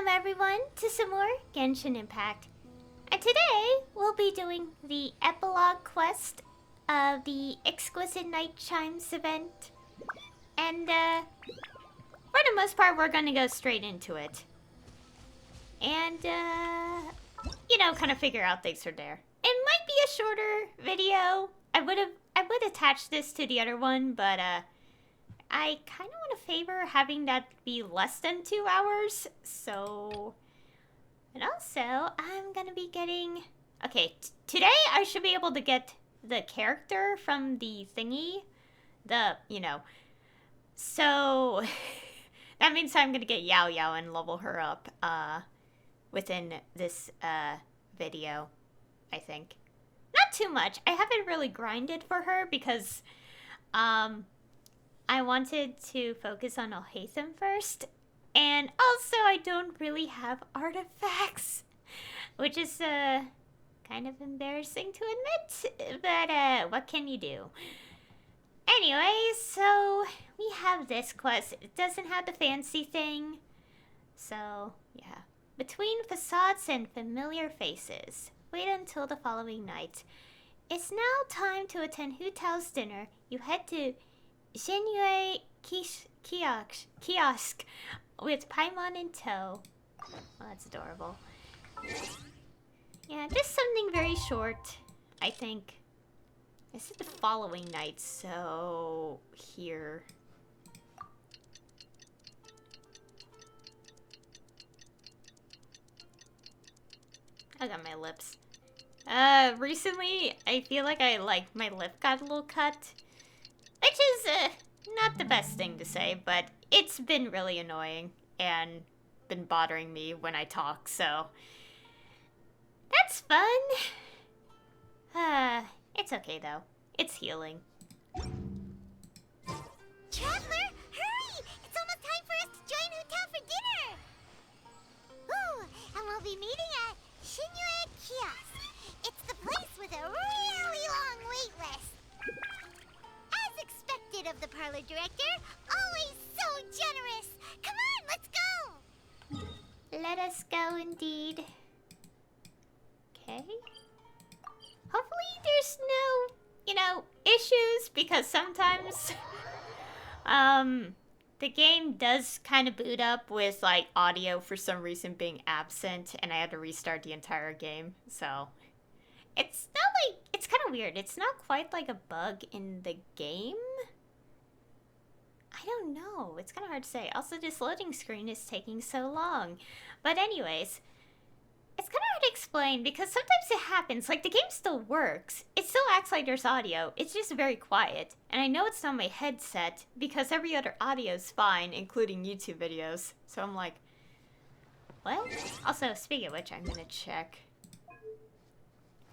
Welcome everyone to some more Genshin Impact. And today we'll be doing the epilogue quest of the Exquisite Night Chimes event. And for the most part we're gonna go straight into it. And kind of figure out things from there. It might be a shorter video. I would attach this to the other one, but I kind of want to favor having that be less than 2 hours, so... And also, I'm gonna be getting... Okay, today I should be able to get the character from the thingy. So, that means I'm gonna get Yaoyao and level her up, within this, video, I think. Not too much. I haven't really grinded for her because, I wanted to focus on Alhaitham first, and also I don't really have artifacts, which is kind of embarrassing to admit, but what can you do? Anyway, so we have this quest. It doesn't have the fancy thing, so yeah. Between facades and familiar faces, wait until the following night. It's now time to attend Hu Tao's dinner. You head to Shengyue kiosk with Paimon in tow. Oh, that's adorable. Yeah, just something very short, I think. This is the following night, so here. I got my lips. Recently, I feel like my lip got a little cut. Which is, not the best thing to say, but it's been really annoying and been bothering me when I talk, so... That's fun! It's okay, though. It's healing. Traveler, hurry! It's almost time for us to join Hu Tao for dinner! Ooh, and we'll be meeting at Shengyue Kiosk. It's the place with a really long wait list. As expected of the parlor director, always so generous. Come on, let's go! Let us go, indeed. Okay. Hopefully there's no, issues, because sometimes, the game does kind of boot up with, audio for some reason being absent, and I had to restart the entire game, so... It's not it's kind of weird. It's not quite like a bug in the game. I don't know. It's kind of hard to say. Also, this loading screen is taking so long. But anyways, it's kind of hard to explain because sometimes it happens. Like, the game still works. It still acts like there's audio. It's just very quiet. And I know it's not my headset because every other audio is fine, including YouTube videos. So I'm like, what? Also, speaking of which, I'm going to check.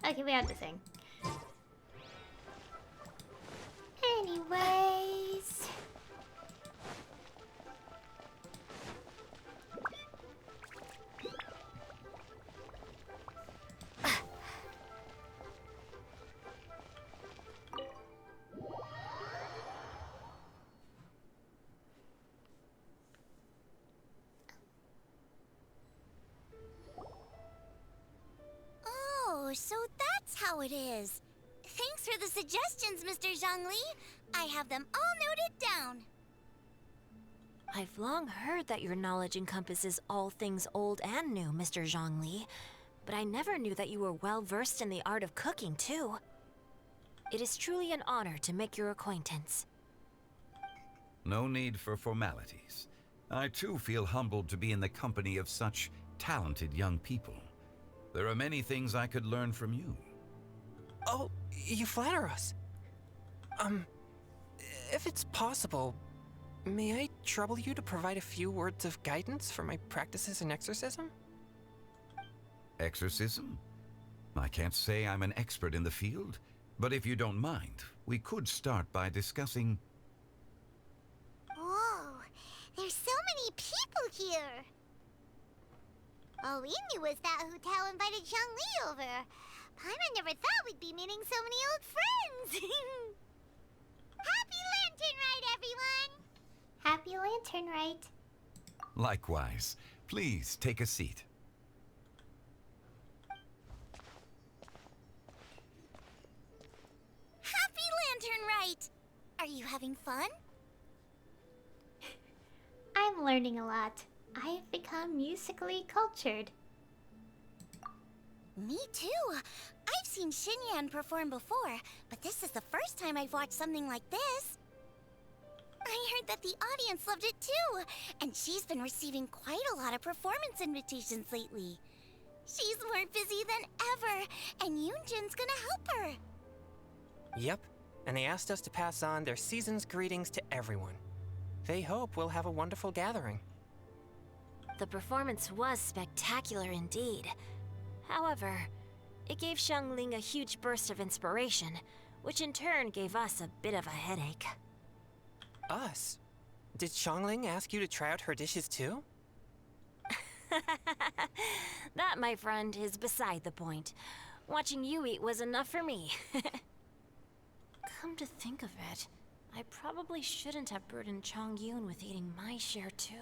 Okay, we have the thing. Anyways... Oh, so that's how it is. Thanks for the suggestions, Mr. Zhongli. I have them all noted down. I've long heard that your knowledge encompasses all things old and new, Mr. Zhongli, but I never knew that you were well versed in the art of cooking, too. It is truly an honor to make your acquaintance. No need for formalities. I too feel humbled to be in the company of such talented young people. There are many things I could learn from you. Oh, you flatter us. If it's possible, may I trouble you to provide a few words of guidance for my practices in exorcism? Exorcism? I can't say I'm an expert in the field, but if you don't mind, we could start by discussing... Whoa, there's so many people here. All we knew was that Hu Tao invited Zhongli over. Paimon never thought we'd be meeting so many old friends. Happy Lantern Rite, everyone! Happy Lantern Rite. Likewise. Please take a seat. Happy Lantern Rite! Are you having fun? I'm learning a lot. I've become musically cultured. Me too. I've seen Xinyan perform before, but this is the first time I've watched something like this. I heard that the audience loved it too, and she's been receiving quite a lot of performance invitations lately. She's more busy than ever, and Yoonjin's gonna help her. Yep, and they asked us to pass on their season's greetings to everyone. They hope we'll have a wonderful gathering. The performance was spectacular indeed. However, it gave Xiangling a huge burst of inspiration, which in turn gave us a bit of a headache. Us? Did Xiangling ask you to try out her dishes too? That, my friend, is beside the point. Watching you eat was enough for me. Come to think of it, I probably shouldn't have burdened Chongyun with eating my share too.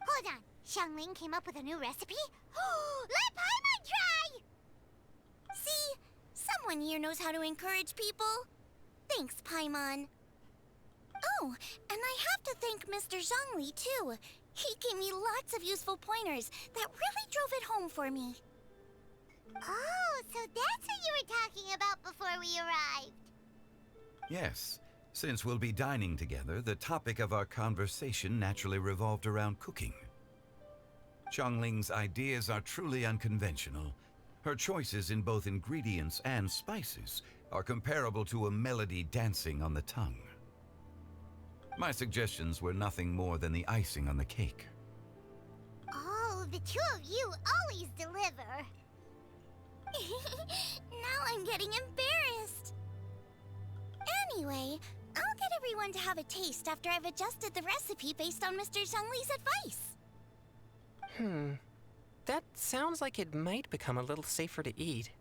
Hold on, Xiangling came up with a new recipe? Let Paimon try! See? Someone here knows how to encourage people. Thanks, Paimon. Oh, and I have to thank Mr. Zhongli too. He gave me lots of useful pointers that really drove it home for me. Oh, so that's what you were talking about before we arrived. Yes. Since we'll be dining together, the topic of our conversation naturally revolved around cooking. Xiangling's ideas are truly unconventional. Her choices in both ingredients and spices are comparable to a melody dancing on the tongue. My suggestions were nothing more than the icing on the cake. Oh, the two of you always deliver. Now I'm getting embarrassed. Anyway, I'll get everyone to have a taste after I've adjusted the recipe based on Mr. Zhongli's advice. That sounds like it might become a little safer to eat.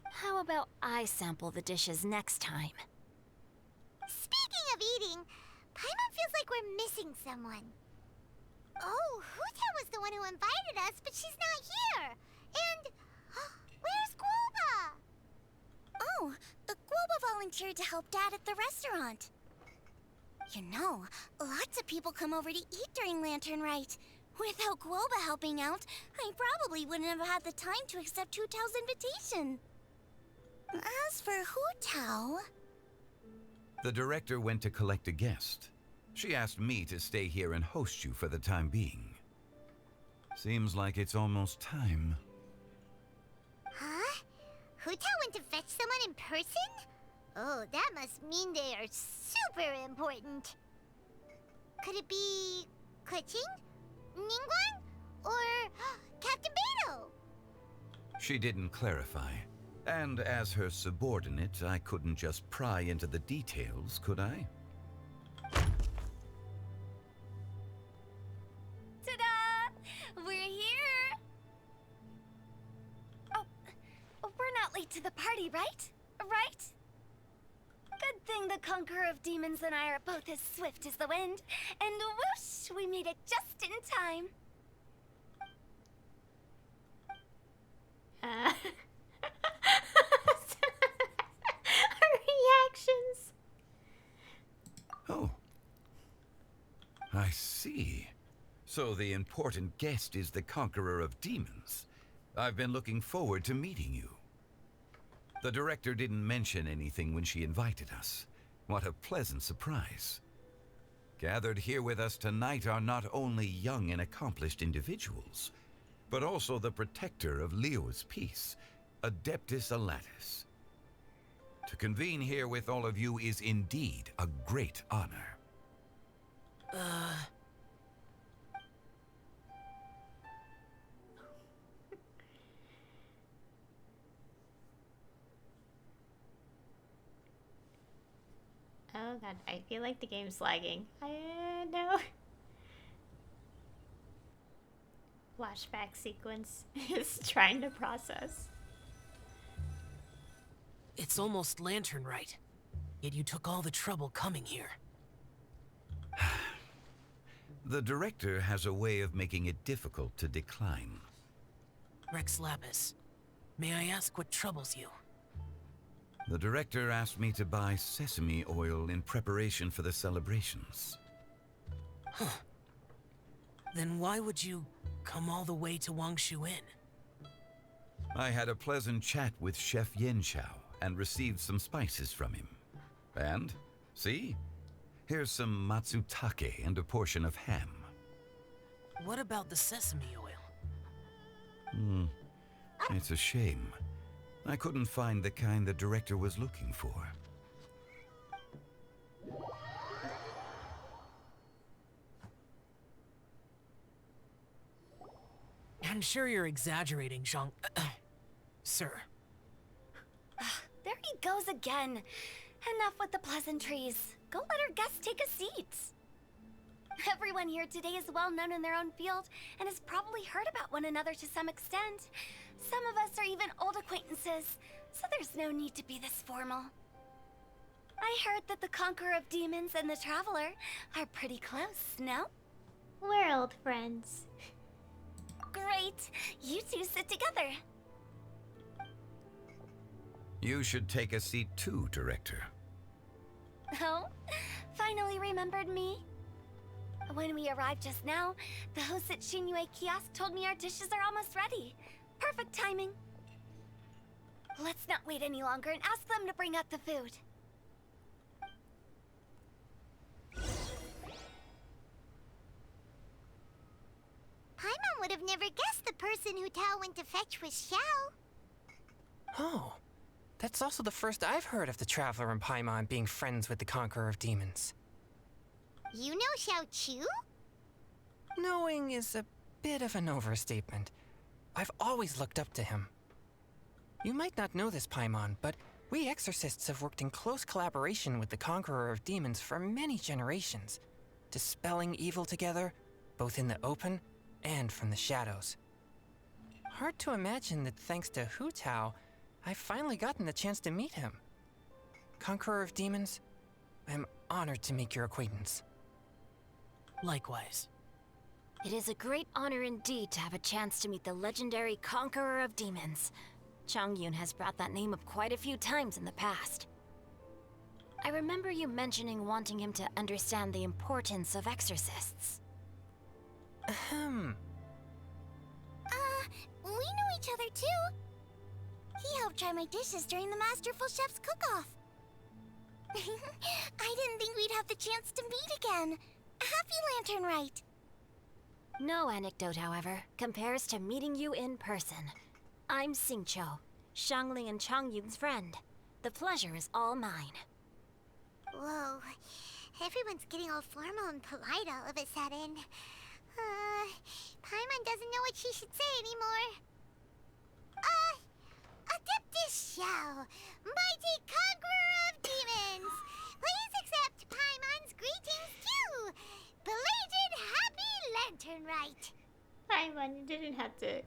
How about I sample the dishes next time? Speaking of eating, Paimon feels like we're missing someone. Oh, Huta was the one who invited us, but she's not here. And where's Guoba? Oh, Guoba volunteered to help Dad at the restaurant. You know, lots of people come over to eat during Lantern Rite. Without Guoba helping out, I probably wouldn't have had the time to accept Hu Tao's invitation. As for Hu Tao... The director went to collect a guest. She asked me to stay here and host you for the time being. Seems like it's almost time. Huh? Hu Tao went to fetch someone in person? Oh, that must mean they are super important. Could it be... Kuching? Ningguang? Or Captain Beidou? She didn't clarify. And as her subordinate, I couldn't just pry into the details, could I? Ta-da! We're here! Oh, we're not late to the party, right? Right? Good thing the Conqueror of Demons and I are both as swift as the wind. And whoosh, we made it just in time. Her reactions. Oh. I see. So the important guest is the Conqueror of Demons. I've been looking forward to meeting you. The director didn't mention anything when she invited us. What a pleasant surprise. Gathered here with us tonight are not only young and accomplished individuals, but also the protector of Liyue's peace, Adeptus Alatus. To convene here with all of you is indeed a great honor. Oh god, I feel like the game's lagging. I know. Flashback sequence is trying to process. It's almost Lantern Rite, yet you took all the trouble coming here. The director has a way of making it difficult to decline. Rex Lapis, may I ask what troubles you? The director asked me to buy sesame oil in preparation for the celebrations. Huh. Then why would you come all the way to Wangshu Inn? I had a pleasant chat with Chef Yaoyao and received some spices from him. And, see? Here's some matsutake and a portion of ham. What about the sesame oil? It's a shame. I couldn't find the kind the director was looking for. I'm sure you're exaggerating, Zhang... Sir. There he goes again. Enough with the pleasantries. Go let our guests take a seat. Everyone here today is well known in their own field and has probably heard about one another to some extent. Some of us are even old acquaintances, so there's no need to be this formal. I heard that the Conqueror of Demons and the Traveler are pretty close, no? We're old friends. Great! You two sit together. You should take a seat too, Director. Oh? Finally remembered me? When we arrived just now, the hosts at Shinyue Kiosk told me our dishes are almost ready. Perfect timing. Let's not wait any longer and ask them to bring out the food. Paimon would have never guessed the person who Tao went to fetch was Xiao. Oh, that's also the first I've heard of the Traveler and Paimon being friends with the Conqueror of Demons. You know Xiao Chu? Knowing is a bit of an overstatement. I've always looked up to him. You might not know this, Paimon, but we exorcists have worked in close collaboration with the Conqueror of Demons for many generations, dispelling evil together, both in the open and from the shadows. Hard to imagine that thanks to Hu Tao, I've finally gotten the chance to meet him. Conqueror of Demons, I'm honored to make your acquaintance. Likewise. It is a great honor indeed to have a chance to meet the legendary Conqueror of Demons. Changyun has brought that name up quite a few times in the past. I remember you mentioning wanting him to understand the importance of exorcists. Ahem. We know each other too. He helped try my dishes during the Masterful Chef's cook-off. I didn't think we'd have the chance to meet again. Happy Lantern Rite. No anecdote, however, compares to meeting you in person. I'm Xingqiu, Shangling and Changyun's friend. The pleasure is all mine. Whoa. Everyone's getting all formal and polite all of a sudden. Paimon doesn't know what she should say anymore. Adeptus Xiao, mighty conqueror of demons, please accept Paimon's greetings too. Belated Happy Lantern Rite. Paimon, you didn't have to,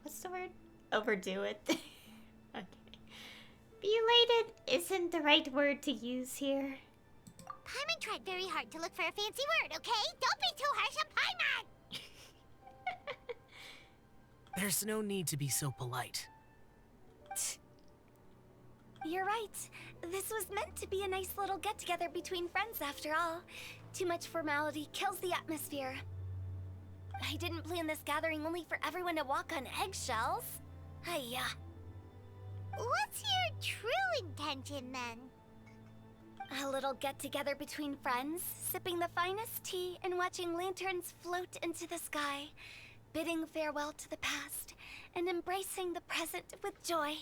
what's the word? Overdo it. Okay. Belated isn't the right word to use here. Paimon tried very hard to look for a fancy word, okay? Don't be too harsh on Paimon! There's no need to be so polite. You're right. This was meant to be a nice little get-together between friends after all. Too much formality kills the atmosphere. I didn't plan this gathering only for everyone to walk on eggshells. Hiya. What's your true intention, then? A little get-together between friends, sipping the finest tea and watching lanterns float into the sky, bidding farewell to the past and embracing the present with joy.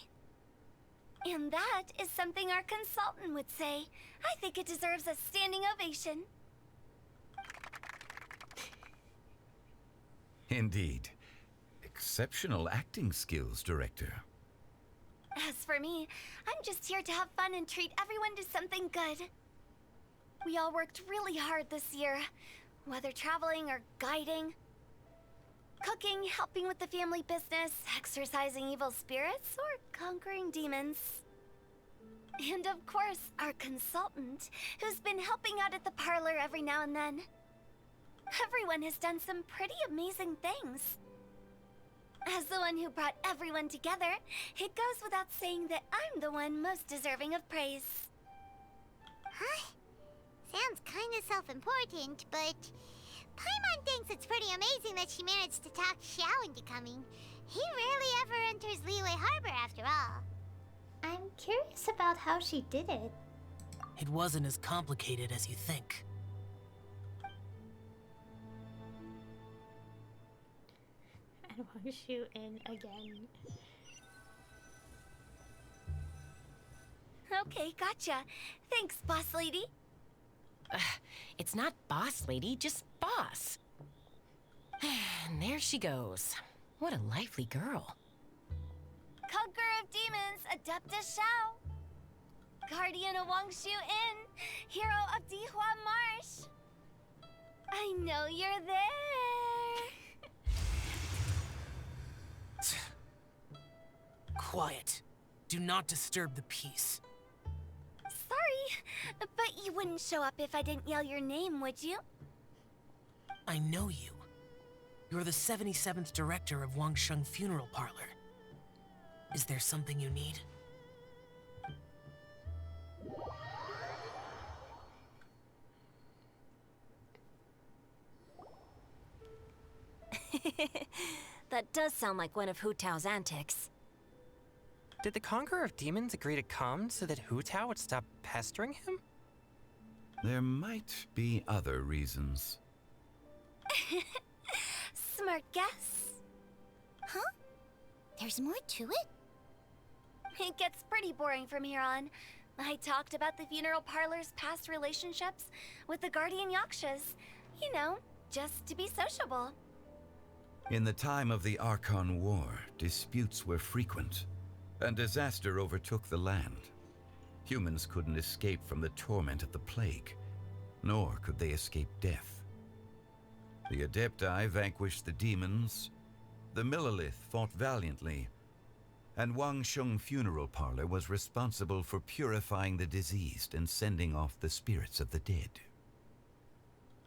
And that is something our consultant would say. I think it deserves a standing ovation. Indeed. Exceptional acting skills, Director. As for me, I'm just here to have fun and treat everyone to something good. We all worked really hard this year, whether traveling or guiding, cooking, helping with the family business, exorcising evil spirits, or conquering demons. And of course, our consultant, who's been helping out at the parlor every now and then. Everyone has done some pretty amazing things. As the one who brought everyone together, it goes without saying that I'm the one most deserving of praise. Huh? Sounds kinda self-important, but Paimon thinks it's pretty amazing that she managed to talk Xiao into coming. He rarely ever enters Liyue Harbor after all. I'm curious about how she did it. It wasn't as complicated as you think. And Wang Shu in again. Okay, gotcha. Thanks, boss lady. It's not boss lady, just boss. And there she goes. What a lively girl. Conqueror of Demons, Adeptus Xiao. Guardian of Wangshu Inn, hero of Dihua Marsh. I know you're there. Quiet. Do not disturb the peace. Sorry, but you wouldn't show up if I didn't yell your name, would you? I know you. You're the 77th director of Wangsheng Funeral Parlor. Is there something you need? That does sound like one of Hu Tao's antics. Did the Conqueror of Demons agree to come so that Hu Tao would stop pestering him? There might be other reasons. Smart guess. Huh? There's more to it? It gets pretty boring from here on. I talked about the funeral parlor's past relationships with the guardian yakshas. You know, just to be sociable. In the time of the Archon War, disputes were frequent, and disaster overtook the land. Humans couldn't escape from the torment of the plague, nor could they escape death. The Adepti vanquished the demons, the Millelith fought valiantly, and Wangsheng Funeral Parlor was responsible for purifying the diseased and sending off the spirits of the dead.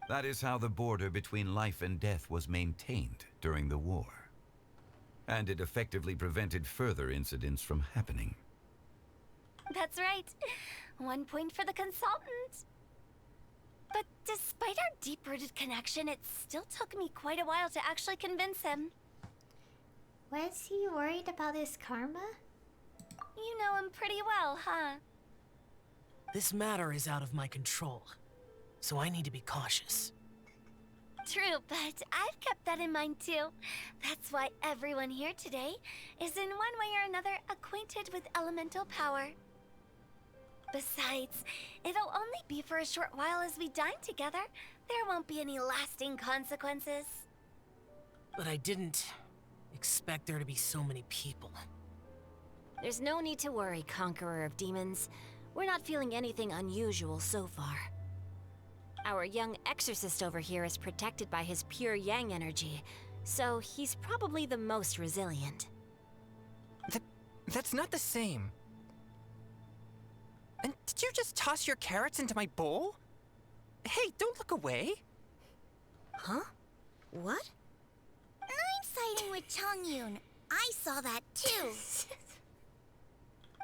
That is how the border between life and death was maintained during the war. And it effectively prevented further incidents from happening. That's right. 1 point for the consultant. But despite our deep-rooted connection, it still took me quite a while to actually convince him. Was he worried about his karma? You know him pretty well, huh? This matter is out of my control, so I need to be cautious. True, but I've kept that in mind too. That's why everyone here today is in one way or another acquainted with elemental power. Besides, it'll only be for a short while as we dine together. There won't be any lasting consequences. But I didn't expect there to be so many people. There's no need to worry, Conqueror of Demons. We're not feeling anything unusual so far. Our young exorcist over here is protected by his pure yang energy, so he's probably the most resilient. That's not the same. And did you just toss your carrots into my bowl? Hey, don't look away. Huh? What? I'm siding with Chongyun. I saw that too.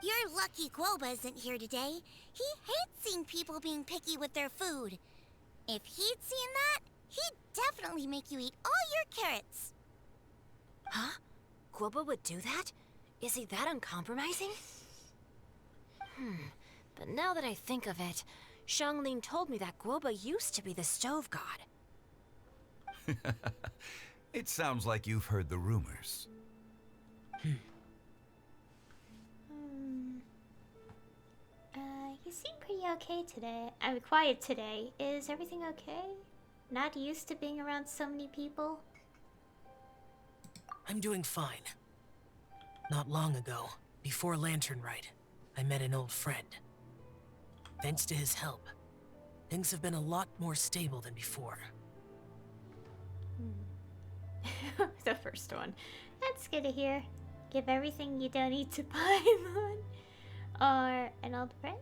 You're lucky Guoba isn't here today. He hates seeing people being picky with their food. If he'd seen that, he'd definitely make you eat all your carrots. Huh? Guoba would do that? Is he that uncompromising? But now that I think of it, Xianglin told me that Guoba used to be the stove god. It sounds like you've heard the rumors. You seem pretty okay today. I'm quiet today. Is everything okay? Not used to being around so many people? I'm doing fine. Not long ago, before Lantern Rite, I met an old friend. Thanks to his help, things have been a lot more stable than before. The first one. That's good to hear. Give everything you don't need to Paimon. Or an old friend?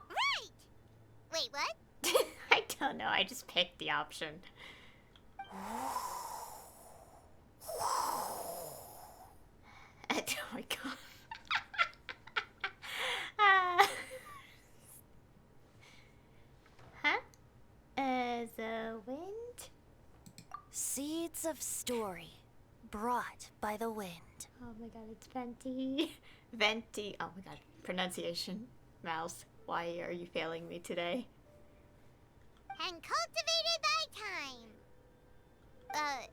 Right! Wait, what? I don't know. I just picked the option. Oh my god. Huh? The wind? Seeds of story, brought by the wind. Oh my god, it's Venti. Venti. Oh my god. Pronunciation. Mouse, why are you failing me today? And cultivated by time.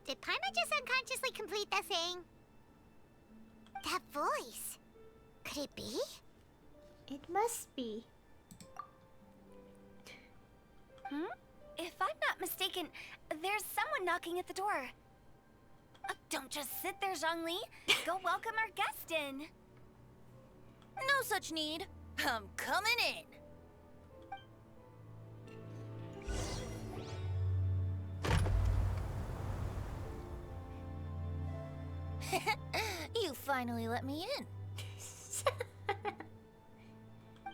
Did Paimon just unconsciously complete that thing? That voice. Could it be? It must be. If I'm not mistaken, there's someone knocking at the door. Don't just sit there, Zhongli. Go welcome our guest in. No such need. I'm coming in. You finally let me in.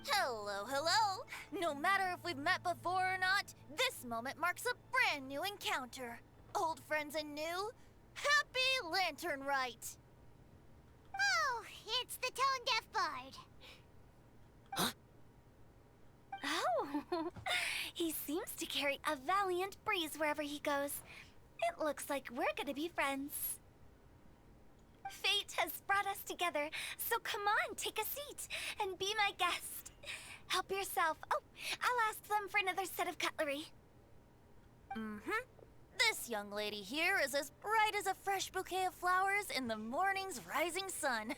Hello, hello. No matter if we've met before or not, this moment marks a brand new encounter. Old friends and new, happy Lantern Rite. Oh, it's the tone-deaf bard. Oh, he seems to carry a valiant breeze wherever he goes. It looks like we're gonna be friends. Fate has brought us together, so come on, take a seat and be my guest. Help yourself. Oh, I'll ask them for another set of cutlery. This young lady here is as bright as a fresh bouquet of flowers in the morning's rising sun.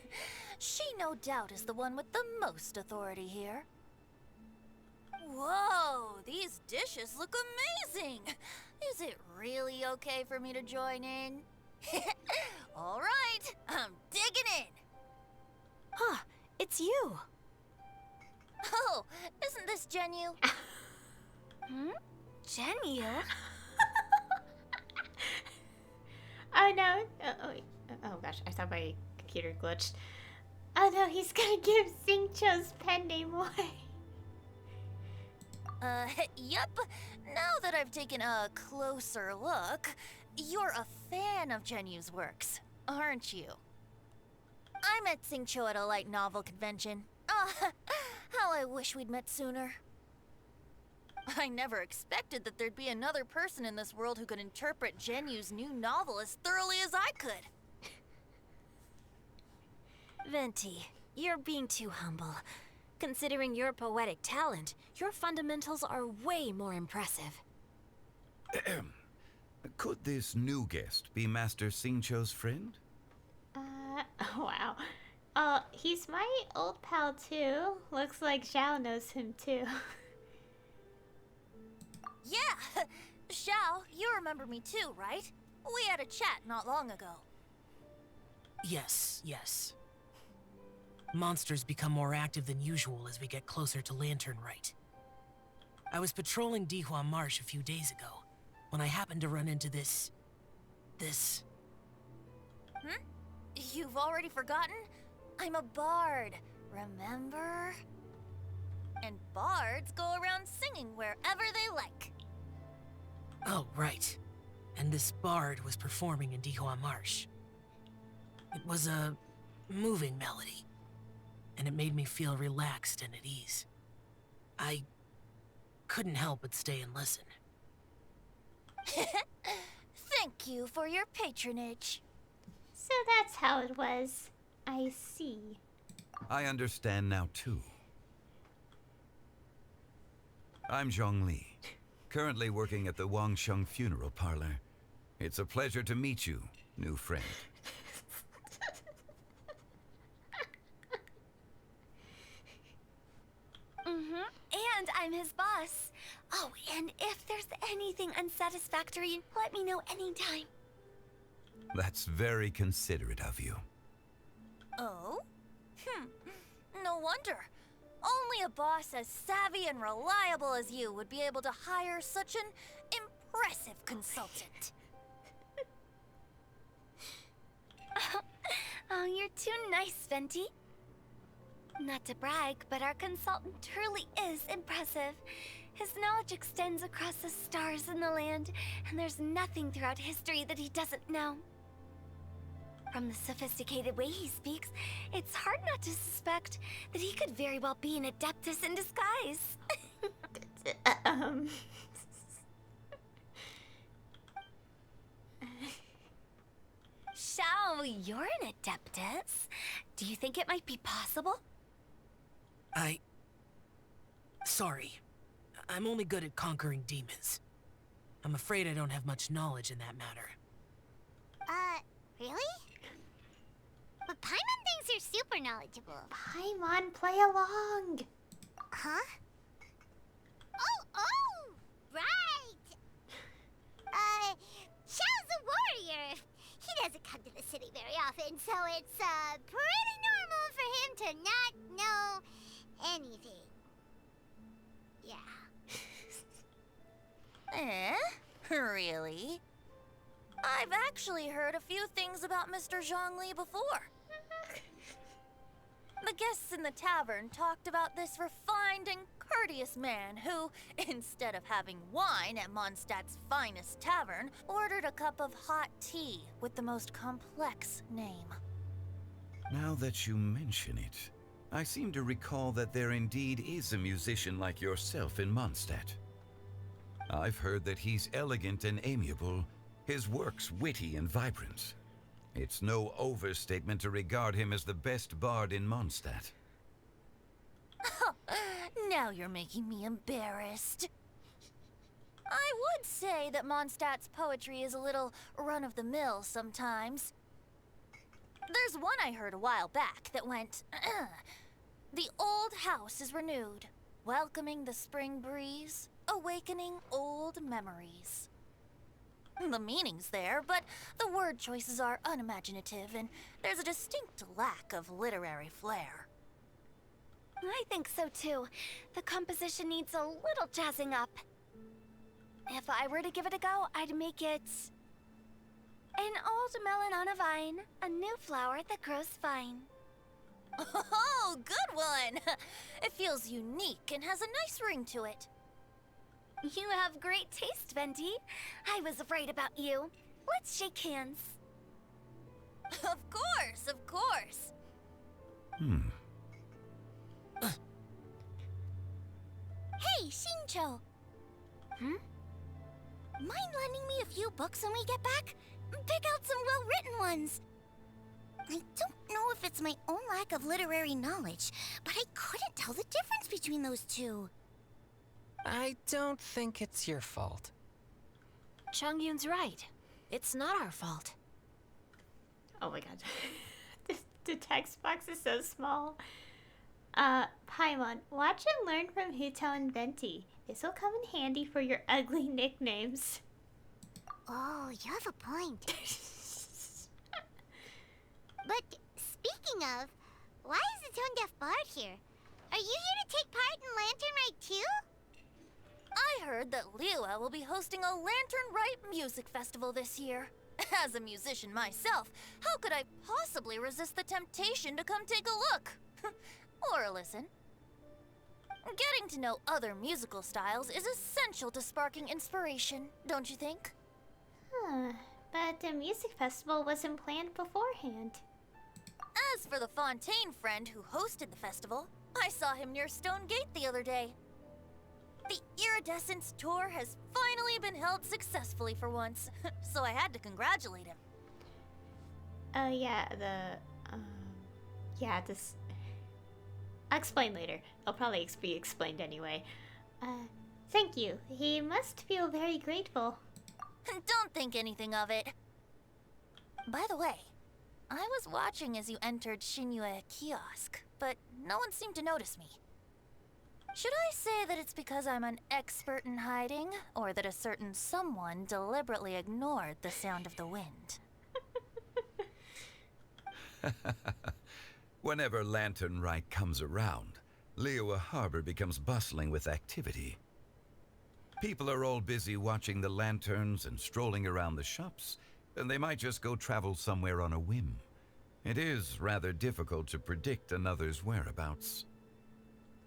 She no doubt is the one with the most authority here. Whoa, these dishes look amazing. Is it really okay for me to join in? All right, I'm digging in. Huh, it's you. Oh, isn't this Genu? Genu? Oh no. Oh gosh, I thought my computer glitched. Oh no, he's gonna give Xingqiu's pen name away. Yep. Now that I've taken a closer look, you're a fan of Genu's works, aren't you? I met Xingqiu at a light novel convention. How I wish we'd met sooner. I never expected that there'd be another person in this world who could interpret Genu's new novel as thoroughly as I could. Venti, you're being too humble. Considering your poetic talent, your fundamentals are way more impressive. Could this new guest be Master Xingqiu's friend? Oh wow. He's my old pal too. Looks like Xiao knows him too. Yeah! Xiao, you remember me too, right? We had a chat not long ago. Yes, yes. Monsters become more active than usual as we get closer to Lantern Rite. I was patrolling Dihua Marsh a few days ago, when I happened to run into this... You've already forgotten? I'm a bard, remember? And bards go around singing wherever they like. Oh, right. And this bard was performing in Dihua Marsh. It was a moving melody, and it made me feel relaxed and at ease. I couldn't help but stay and listen. Thank you for your patronage. So that's how it was. I see. I understand now too. I'm Zhongli, currently working at the Wangsheng Funeral Parlor. It's a pleasure to meet you, new friend. And I'm his boss. Oh, and if there's anything unsatisfactory, let me know anytime. That's very considerate of you. Oh? No wonder. Only a boss as savvy and reliable as you would be able to hire such an impressive consultant. Oh, you're too nice, Venti. Not to brag, but our consultant truly is impressive. His knowledge extends across the stars and the land, and there's nothing throughout history that he doesn't know. From the sophisticated way he speaks, it's hard not to suspect that he could very well be an adeptus in disguise. Xiao, you're an adeptus. Do you think it might be possible? Sorry. I'm only good at conquering demons. I'm afraid I don't have much knowledge in that matter. Really? But Paimon thinks you're super knowledgeable. Paimon, play along. Huh? Oh, right! Xiao's a warrior. He doesn't come to the city very often, so it's, pretty normal for him to not know anything. Yeah. Really? I've actually heard a few things about Mr. Zhongli before. The guests in the tavern talked about this refined and courteous man who, instead of having wine at Mondstadt's finest tavern, ordered a cup of hot tea with the most complex name. Now that you mention it, I seem to recall that there indeed is a musician like yourself in Mondstadt. I've heard that he's elegant and amiable, his works witty and vibrant. It's no overstatement to regard him as the best bard in Mondstadt. Now you're making me embarrassed. I would say that Mondstadt's poetry is a little run-of-the-mill sometimes. There's one I heard a while back that went, "The old house is renewed, welcoming the spring breeze, awakening old memories." The meaning's there, but the word choices are unimaginative, and there's a distinct lack of literary flair. I think so too. The composition needs a little jazzing up. If I were to give it a go, I'd make it... An old melon on a vine, a new flower that grows fine. Oh, good one! It feels unique and has a nice ring to it. You have great taste, Venti. I was afraid about you. Let's shake hands. Of course, of course. Hey, Shincho! Mind lending me a few books when we get back? Pick out some well-written ones. I don't know if it's my own lack of literary knowledge, but I couldn't tell the difference between those two. I don't think it's your fault. Chongyun's right. It's not our fault. Oh my god. The text box is so small. Paimon, watch and learn from Hito and Venti. This will come in handy for your ugly nicknames. Oh, you have a point. But speaking of, why is the tone-deaf bard here? Are you here to take part in Lantern Rite too? I heard that Liyue will be hosting a Lantern Rite music festival this year. As a musician myself, how could I possibly resist the temptation to come take a look? Or listen. Getting to know other musical styles is essential to sparking inspiration, don't you think? But the music festival wasn't planned beforehand. As for the Fontaine friend who hosted the festival, I saw him near Stone Gate the other day. The Iridescence tour has finally been held successfully for once, so I had to congratulate him. I'll explain later. It'll probably be explained anyway. Thank you. He must feel very grateful. Don't think anything of it. By the way, I was watching as you entered Shinyue Kiosk, but no one seemed to notice me. Should I say that it's because I'm an expert in hiding, or that a certain someone deliberately ignored the sound of the wind? Whenever Lantern Rite comes around, Liyue Harbor becomes bustling with activity. People are all busy watching the lanterns and strolling around the shops, and they might just go travel somewhere on a whim. It is rather difficult to predict another's whereabouts.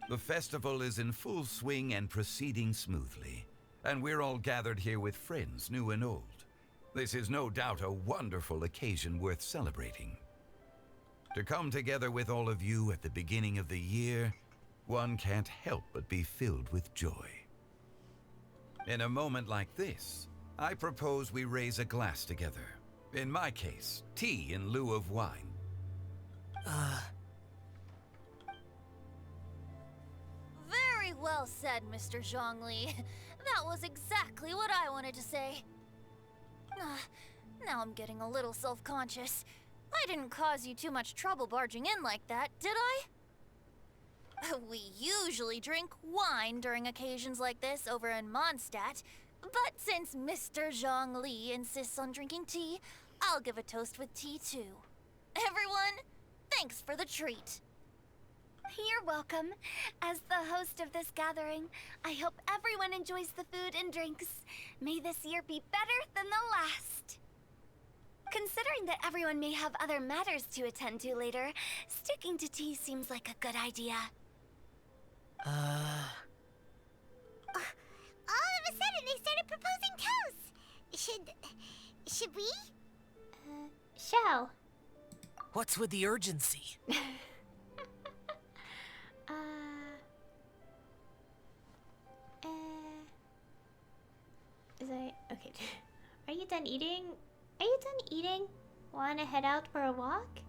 The festival is in full swing and proceeding smoothly, and we're all gathered here with friends, new and old. This is no doubt a wonderful occasion worth celebrating. To come together with all of you at the beginning of the year, one can't help but be filled with joy. In a moment like this, I propose we raise a glass together. In my case, tea in lieu of wine. Very well said, Mr. Zhongli. That was exactly what I wanted to say. Now I'm getting a little self-conscious. I didn't cause you too much trouble barging in like that, did I? We usually drink wine during occasions like this over in Mondstadt, but since Mr. Zhongli insists on drinking tea, I'll give a toast with tea too. Everyone, thanks for the treat. You're welcome. As the host of this gathering, I hope everyone enjoys the food and drinks. May this year be better than the last. Considering that everyone may have other matters to attend to later, sticking to tea seems like a good idea. All of a sudden, they started proposing toasts. Should we? Shall. What's with the urgency? Is I okay? Are you done eating? Are you done eating? Wanna head out for a walk?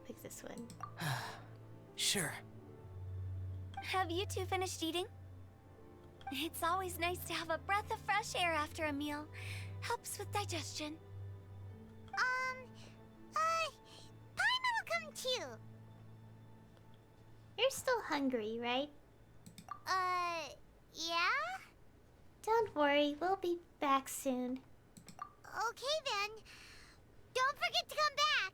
Pick this one. Sure. Have you two finished eating? It's always nice to have a breath of fresh air after a meal. Helps with digestion. Paimon will come too. You're still hungry, right? Yeah? Don't worry, we'll be back soon. Okay then. Don't forget to come back.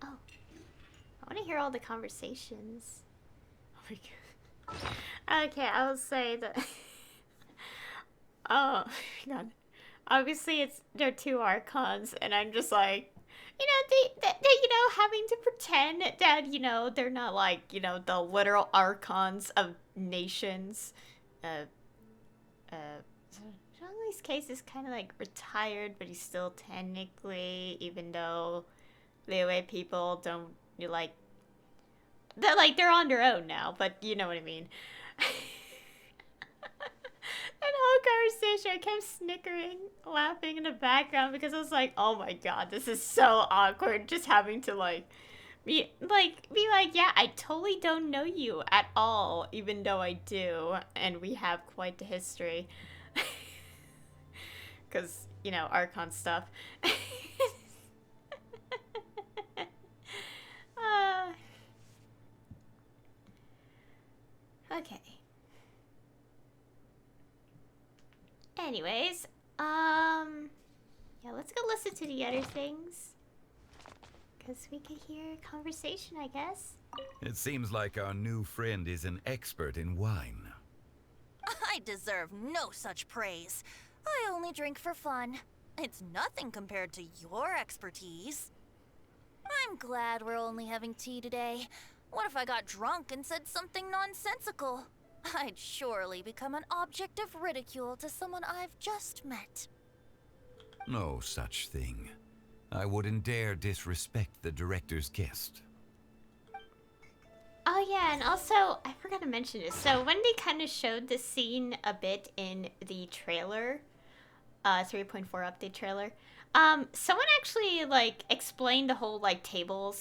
Oh. I want to hear all the conversations. Oh my god. Okay, I will say that... oh my god. Obviously, they're two archons, and I'm just like... You know, they you know, having to pretend that, you know, they're not like, you know, the literal archons of nations. Zhongli's case is kind of like retired, but he's still technically, even though Liyue people don't, like, they're on their own now, but you know what I mean. That whole conversation, I kept snickering, laughing in the background because I was like, oh my god, this is so awkward, just having to be like, yeah, I totally don't know you at all, even though I do, and we have quite the history. Because, you know, Archon stuff. Okay. Anyways, yeah, let's go listen to the other things. Because we could hear a conversation, I guess. It seems like our new friend is an expert in wine. I deserve no such praise. I only drink for fun. It's nothing compared to your expertise. I'm glad we're only having tea today. What if I got drunk and said something nonsensical? I'd surely become an object of ridicule to someone I've just met. No such thing. I wouldn't dare disrespect the director's guest. Oh yeah, and also, I forgot to mention this. So when they kind of showed the scene a bit in the trailer, 3.4 update trailer, someone actually, like, explained the whole, like, table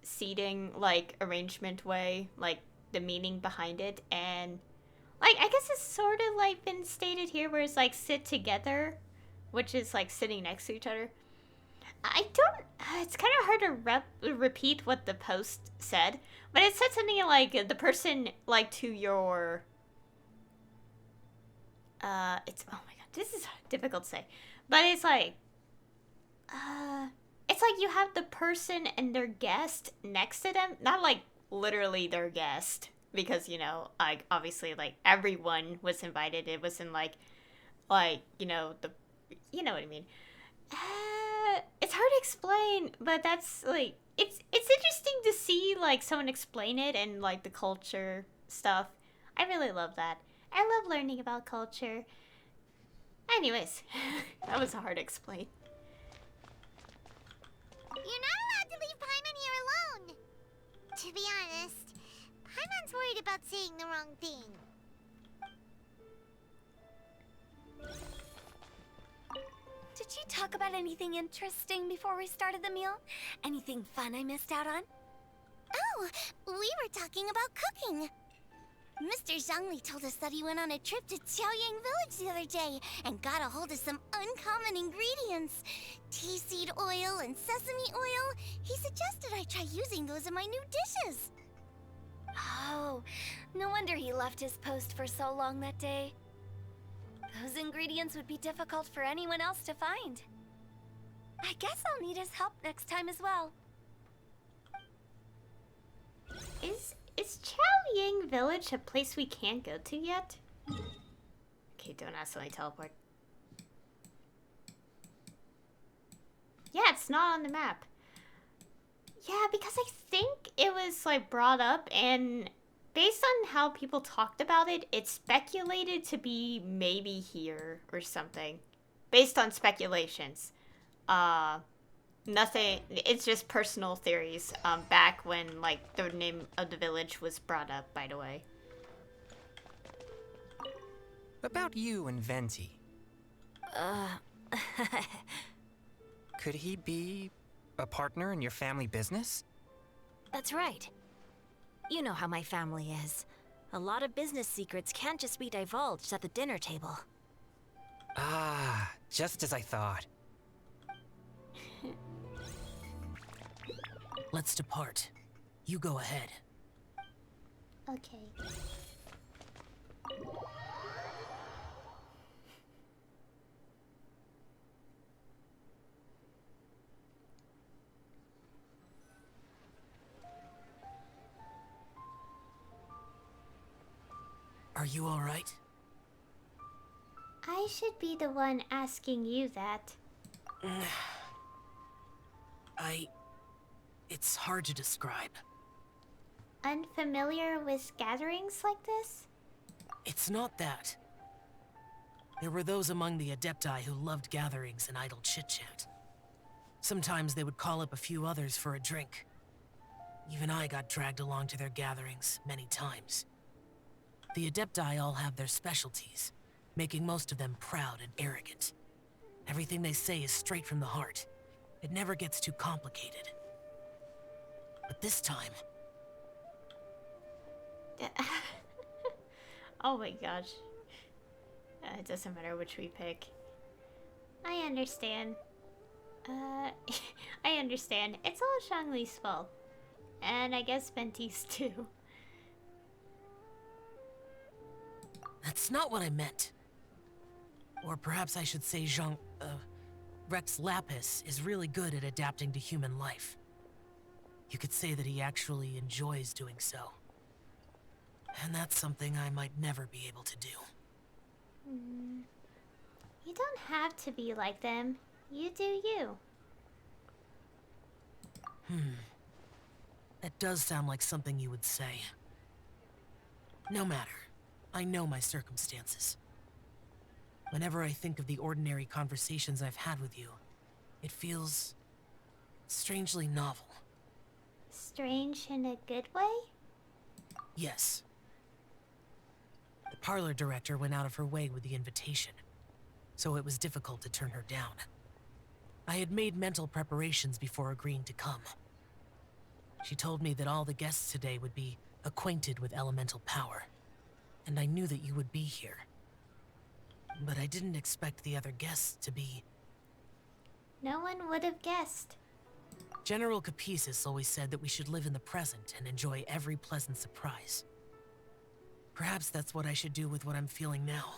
seating, like, arrangement way, like, the meaning behind it, and, like, I guess it's sort of, like, been stated here where it's, like, sit together, which is, like, sitting next to each other. I don't... It's kind of hard to repeat what the post said, but it said something like, the person, like, to your... It's... Oh my god, this is difficult to say. But it's like... It's like you have the person and their guest next to them. Not, like, literally their guest. Because, you know, like, obviously, like, everyone was invited. It wasn't like... like, you know what I mean. It's hard to explain, but that's like it's interesting to see like someone explain it and like the culture stuff. I really love that. I love learning about culture. Anyways, that was hard to explain. You're not allowed to leave Paimon here alone. To be honest, Paimon's worried about saying the wrong thing. Did you talk about anything interesting before we started the meal? Anything fun I missed out on? Oh, we were talking about cooking. Mr. Zhongli told us that he went on a trip to Xiaoyang Village the other day and got a hold of some uncommon ingredients. Tea seed oil and sesame oil. He suggested I try using those in my new dishes. Oh, no wonder he left his post for so long that day. Those ingredients would be difficult for anyone else to find. I guess I'll need his help next time as well. Is Chaoyang Village a place we can't go to yet? Okay, don't accidentally teleport. Yeah, it's not on the map. Yeah, because I think it was like brought up, and based on how people talked about it, it's speculated to be maybe here or something. Based on speculations. Nothing, it's just personal theories, back when, like, the name of the village was brought up, by the way. About you and Venti. Could he be a partner in your family business? That's right. You know how my family is. A lot of business secrets can't just be divulged at the dinner table. Ah, just as I thought. Let's depart. You go ahead. Okay. Are you all right? I should be the one asking you that. It's hard to describe. Unfamiliar with gatherings like this? It's not that. There were those among the Adepti who loved gatherings and idle chit-chat. Sometimes they would call up a few others for a drink. Even I got dragged along to their gatherings many times. The Adepti all have their specialties, making most of them proud and arrogant. Everything they say is straight from the heart. It never gets too complicated. But this time... Oh my gosh. It doesn't matter which we pick. I understand. I understand. It's all Zhongli's fault. And I guess Venti's too. That's not what I meant. Or perhaps I should say Rex Lapis is really good at adapting to human life. You could say that he actually enjoys doing so. And that's something I might never be able to do. You don't have to be like them. You do you. That does sound like something you would say. No matter. I know my circumstances. Whenever I think of the ordinary conversations I've had with you, it feels strangely novel. Strange in a good way? Yes. The parlor director went out of her way with the invitation, so it was difficult to turn her down. I had made mental preparations before agreeing to come. She told me that all the guests today would be acquainted with elemental power, and I knew that you would be here. But I didn't expect the other guests to be... No one would have guessed. General Capisis always said that we should live in the present and enjoy every pleasant surprise. Perhaps that's what I should do with what I'm feeling now.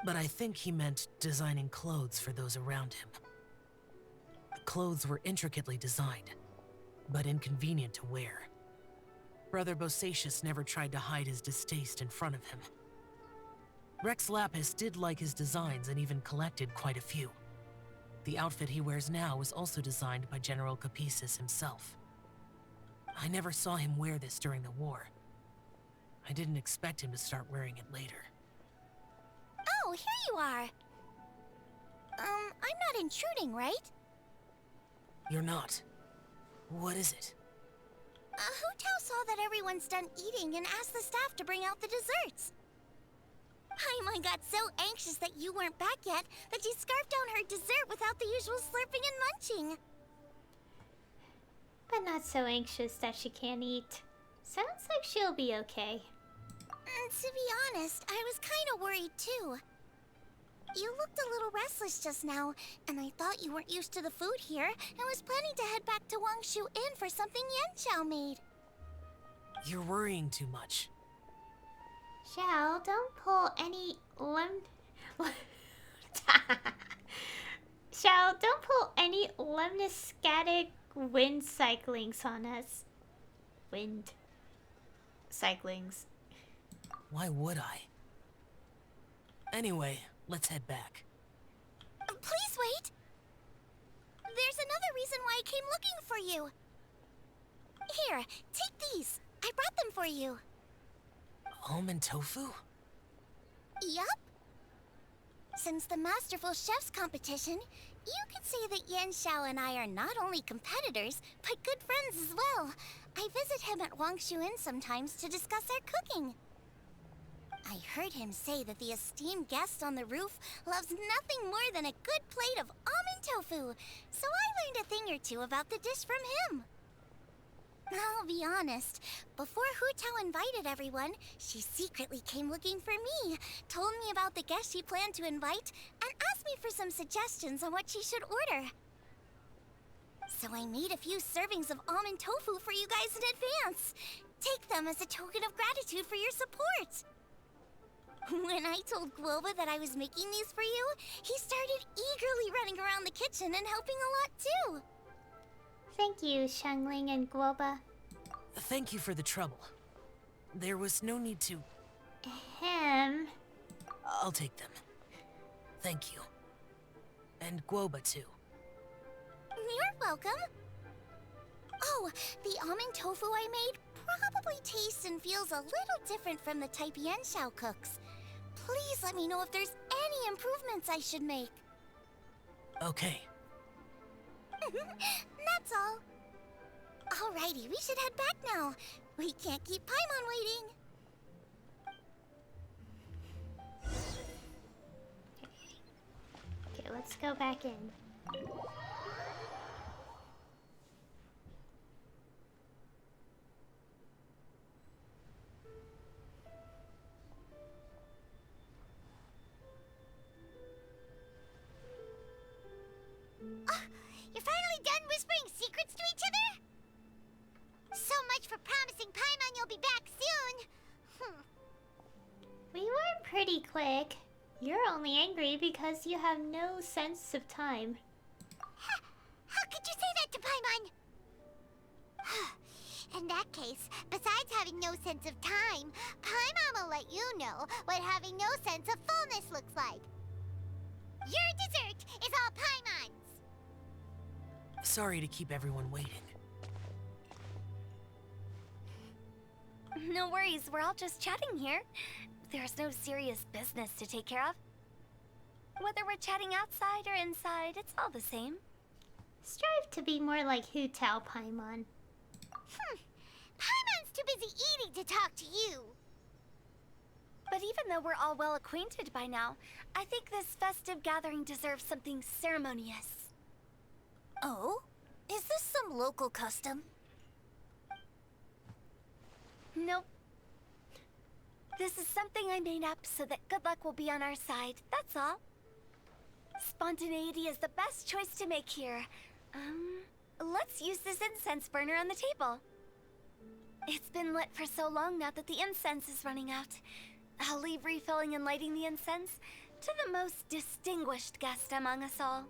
But I think he meant designing clothes for those around him. The clothes were intricately designed, but inconvenient to wear. Brother Bosacius never tried to hide his distaste in front of him. Rex Lapis did like his designs and even collected quite a few. The outfit he wears now was also designed by General Capices himself. I never saw him wear this during the war. I didn't expect him to start wearing it later. Oh, here you are. I'm not intruding, right? You're not. What is it? Hu Tao saw that everyone's done eating and asked the staff to bring out the desserts. Paimon got so anxious that you weren't back yet that she scarfed down her dessert without the usual slurping and munching. But not so anxious that she can't eat. Sounds like she'll be okay. To be honest, I was kind of worried too. You looked a little restless just now, and I thought you weren't used to the food here and was planning to head back to Wangshu Inn for something Yanxiao made. You're worrying too much. Xiao, don't pull any Xiao, don't pull any lemniscatic wind cyclings on us. Wind cyclings. Why would I? Anyway, let's head back. Please wait! There's another reason why I came looking for you. Here, take these. I brought them for you. Almond tofu? Yup. Since the Masterful Chef's competition, you could say that Yanxiao and I are not only competitors, but good friends as well. I visit him at Wangshu Inn sometimes to discuss our cooking. I heard him say that the esteemed guest on the roof loves nothing more than a good plate of almond tofu, so I learned a thing or two about the dish from him. I'll be honest, before Hu Tao invited everyone, she secretly came looking for me, told me about the guests she planned to invite, and asked me for some suggestions on what she should order. So I made a few servings of almond tofu for you guys in advance. Take them as a token of gratitude for your support. When I told Guoba that I was making these for you, he started eagerly running around the kitchen and helping a lot too. Thank you, Xiangling and Guoba. Thank you for the trouble. There was no need to... Ahem. I'll take them. Thank you. And Guoba too. You're welcome. Oh, the almond tofu I made probably tastes and feels a little different from the type Yanxiao cooks. Please let me know if there's any improvements I should make. Okay. That's all. Alrighty, we should head back now. We can't keep Paimon waiting. Okay, let's go back in. You're finally done whispering secrets to each other? So much for promising Paimon you'll be back soon. We were pretty quick. You're only angry because you have no sense of time. How could you say that to Paimon? In that case, besides having no sense of time, Paimon will let you know what having no sense of fullness looks like. Your dessert is all Paimon's. Sorry to keep everyone waiting. No worries, we're all just chatting here. There's no serious business to take care of. Whether we're chatting outside or inside, it's all the same. Strive to be more like Hu Tao, Paimon. Paimon's too busy eating to talk to you. But even though we're all well acquainted by now, I think this festive gathering deserves something ceremonious. Oh? Is this some local custom? Nope. This is something I made up so that good luck will be on our side, that's all. Spontaneity is the best choice to make here. Let's use this incense burner on the table. It's been lit for so long now that the incense is running out. I'll leave refilling and lighting the incense to the most distinguished guest among us all.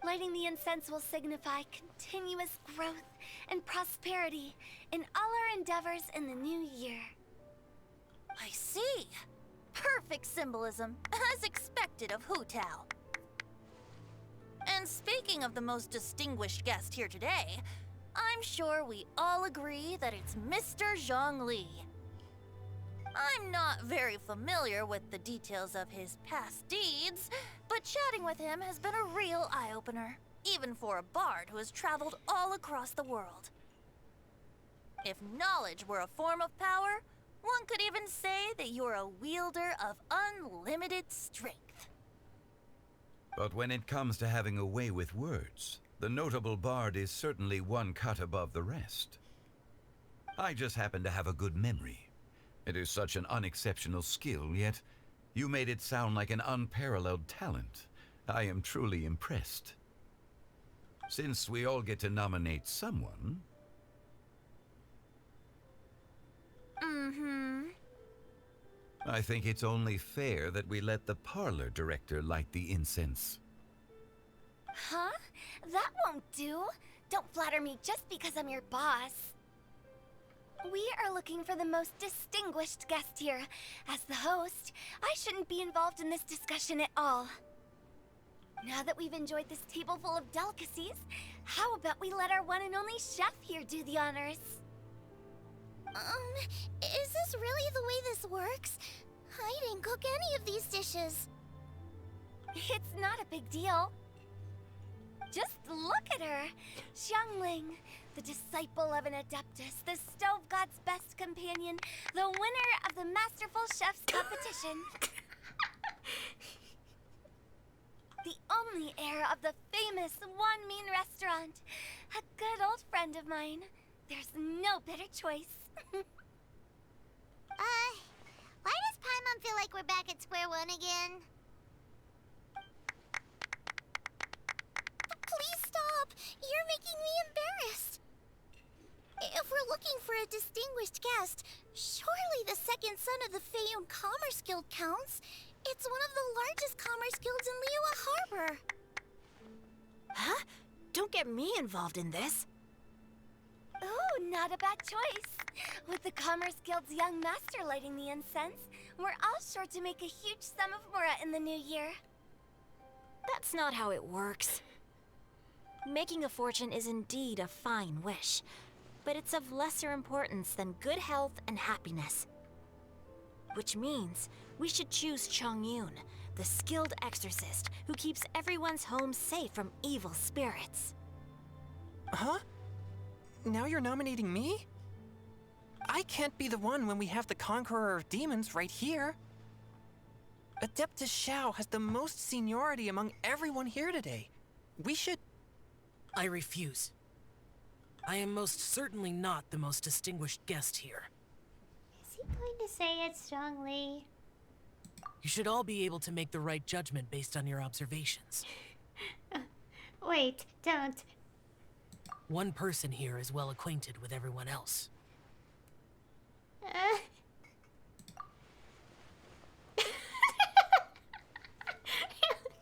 Lighting the incense will signify continuous growth and prosperity in all our endeavors in the new year. I see. Perfect symbolism, as expected of Hu Tao. And speaking of the most distinguished guest here today, I'm sure we all agree that it's Mr. Zhongli. I'm not very familiar with the details of his past deeds, but chatting with him has been a real eye-opener, even for a bard who has traveled all across the world. If knowledge were a form of power, one could even say that you're a wielder of unlimited strength. But when it comes to having a way with words, the notable bard is certainly one cut above the rest. I just happen to have a good memory. It is such an unexceptional skill, yet you made it sound like an unparalleled talent. I am truly impressed. Since we all get to nominate someone... I think it's only fair that we let the parlor director light the incense. Huh? That won't do. Don't flatter me just because I'm your boss. We are looking for the most distinguished guest here. As the host, I shouldn't be involved in this discussion at all. Now that we've enjoyed this table full of delicacies, how about we let our one and only chef here do the honors? Is this really the way this works? I didn't cook any of these dishes. It's not a big deal. Just look at her. Xiangling, the disciple of an adeptus, the stove god's best companion, the winner of the Masterful Chef's competition. The only heir of the famous One Mean restaurant. A good old friend of mine. There's no better choice. Why does Paimon feel like we're back at square one again? Please stop! You're making me embarrassed. If we're looking for a distinguished guest, surely the second son of the Feiyun Commerce Guild counts. It's one of the largest commerce guilds in Liyue Harbor. Huh? Don't get me involved in this. Oh, not a bad choice. With the Commerce Guild's young master lighting the incense, we're all sure to make a huge sum of mora in the new year. That's not how it works. Making a fortune is indeed a fine wish, but it's of lesser importance than good health and happiness. Which means we should choose Chongyun, the skilled exorcist who keeps everyone's home safe from evil spirits. Huh? Now you're nominating me? I can't be the one when we have the Conqueror of Demons right here. Adeptus Xiao has the most seniority among everyone here today. We should... I refuse. I am most certainly not the most distinguished guest here. Is he going to say it strongly? You should all be able to make the right judgment based on your observations. Wait, don't. One person here is well acquainted with everyone else.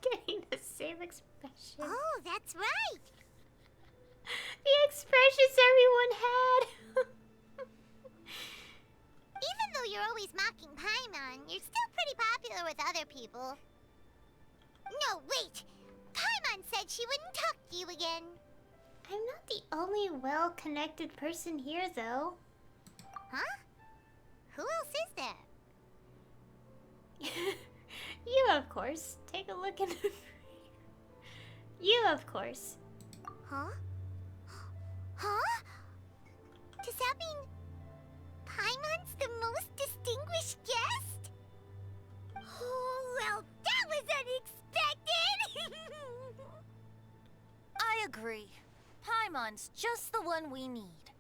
Getting the same expression. Oh, that's right. The expressions everyone had. Even though you're always mocking Paimon, you're still pretty popular with other people. No, wait! Paimon said she wouldn't talk to you again. I'm not the only well-connected person here, though. Huh? Who else is there? You, of course. Take a look in the... You, of course. Huh? Huh? Does that mean Paimon's the most distinguished guest? Oh, well, that was unexpected! I agree. Paimon's just the one we need.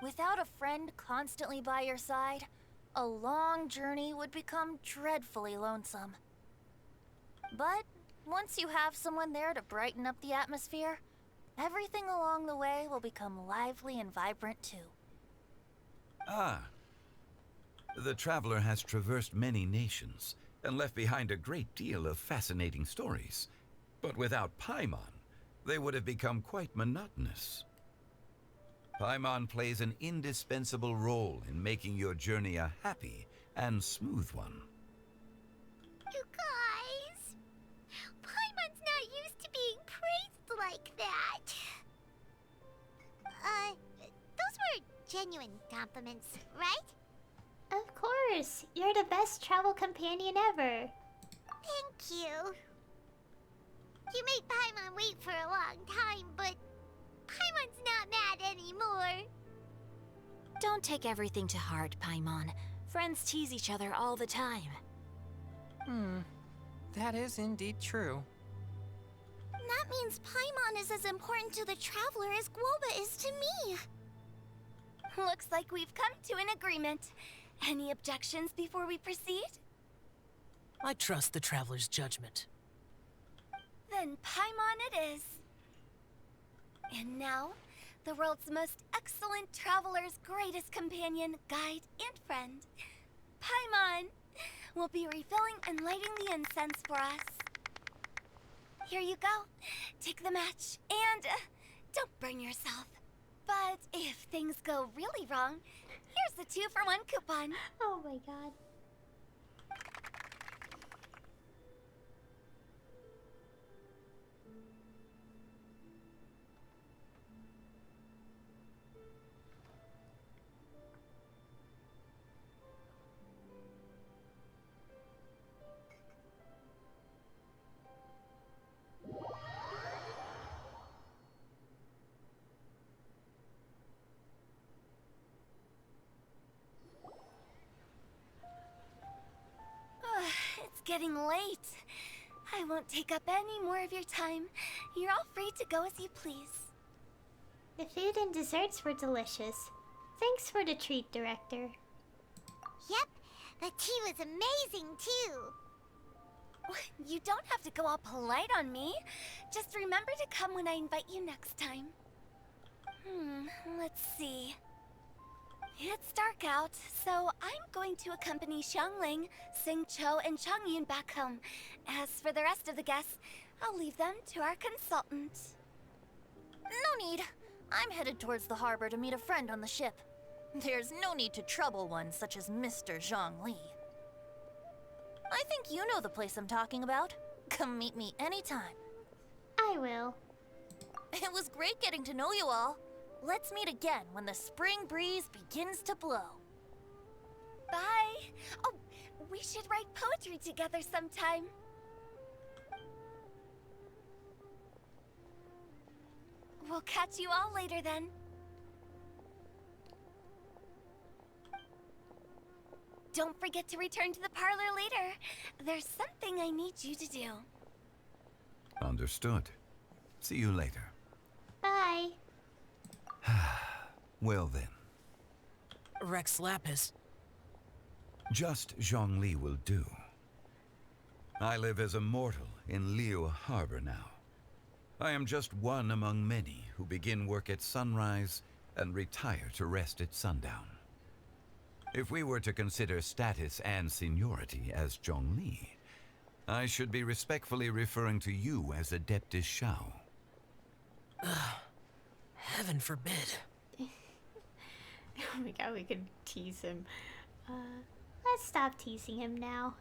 Without a friend constantly by your side, a long journey would become dreadfully lonesome. But once you have someone there to brighten up the atmosphere, everything along the way will become lively and vibrant too. Ah. The traveler has traversed many nations and left behind a great deal of fascinating stories. But without Paimon, they would have become quite monotonous. Paimon plays an indispensable role in making your journey a happy and smooth one. genuine compliments, right? Of course, you're the best travel companion ever. Thank you. You made Paimon wait for a long time, but Paimon's not mad anymore. Don't take everything to heart, Paimon. Friends tease each other all the time. That is indeed true. That means Paimon is as important to the Traveler as Guoba is to me. Looks like we've come to an agreement. Any objections before we proceed? I trust the Traveler's judgment. Then Paimon it is. And now, the world's most excellent traveler's greatest companion, guide, and friend, Paimon, will be refilling and lighting the incense for us. Here you go. Take the match, and don't burn yourself. But if things go really wrong, here's the 2-for-1 coupon. Oh my god. It's getting late. I won't take up any more of your time. You're all free to go as you please. The food and desserts were delicious. Thanks for the treat, Director. Yep, the tea was amazing too. You don't have to go all polite on me. Just remember to come when I invite you next time. Let's see. It's dark out, so I'm going to accompany Xiangling, Xingqiu, and Changyun back home. As for the rest of the guests, I'll leave them to our consultant. No need. I'm headed towards the harbor to meet a friend on the ship. There's no need to trouble one such as Mr. Zhongli. I think you know the place I'm talking about. Come meet me anytime. I will. It was great getting to know you all. Let's meet again when the spring breeze begins to blow. Bye. Oh, we should write poetry together sometime. We'll catch you all later then. Don't forget to return to the parlor later. There's something I need you to do. Understood. See you later. Bye. Well then, Rex Lapis. just Zhongli will do. I live as a mortal in Liu Harbor now. I am just one among many who begin work at sunrise and retire to rest at sundown. If we were to consider status and seniority as Zhongli, I should be respectfully referring to you as Adeptus Xiao. Heaven forbid. Oh my god, we could tease him. Let's stop teasing him now.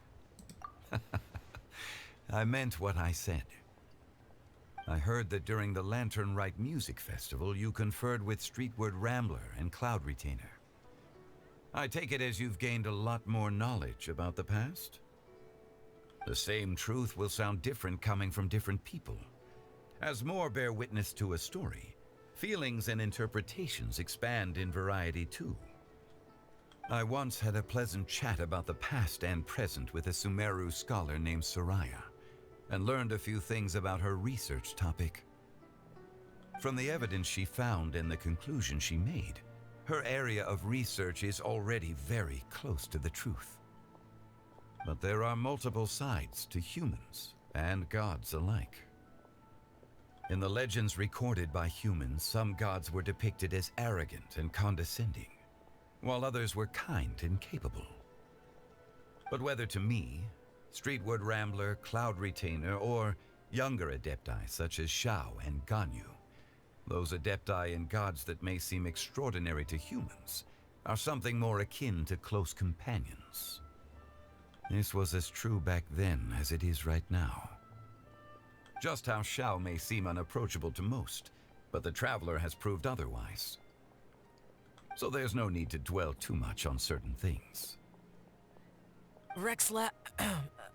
I meant what I said. I heard that during the Lantern Rite music festival, you conferred with Streetward Rambler and Cloud Retainer. I take it as you've gained a lot more knowledge about the past? The same truth will sound different coming from different people. As more bear witness to a story, feelings and interpretations expand in variety too. I once had a pleasant chat about the past and present with a Sumeru scholar named Soraya, and learned a few things about her research topic. From the evidence she found and the conclusion she made, her area of research is already very close to the truth. But there are multiple sides to humans and gods alike. In the legends recorded by humans, some gods were depicted as arrogant and condescending, while others were kind and capable. But whether to me, Streetward Rambler, Cloud Retainer, or younger adepti such as Xiao and Ganyu, those adepti and gods that may seem extraordinary to humans are something more akin to close companions. This was as true back then as it is right now. Just how Xiao may seem unapproachable to most, but the Traveler has proved otherwise. so there's no need to dwell too much on certain things.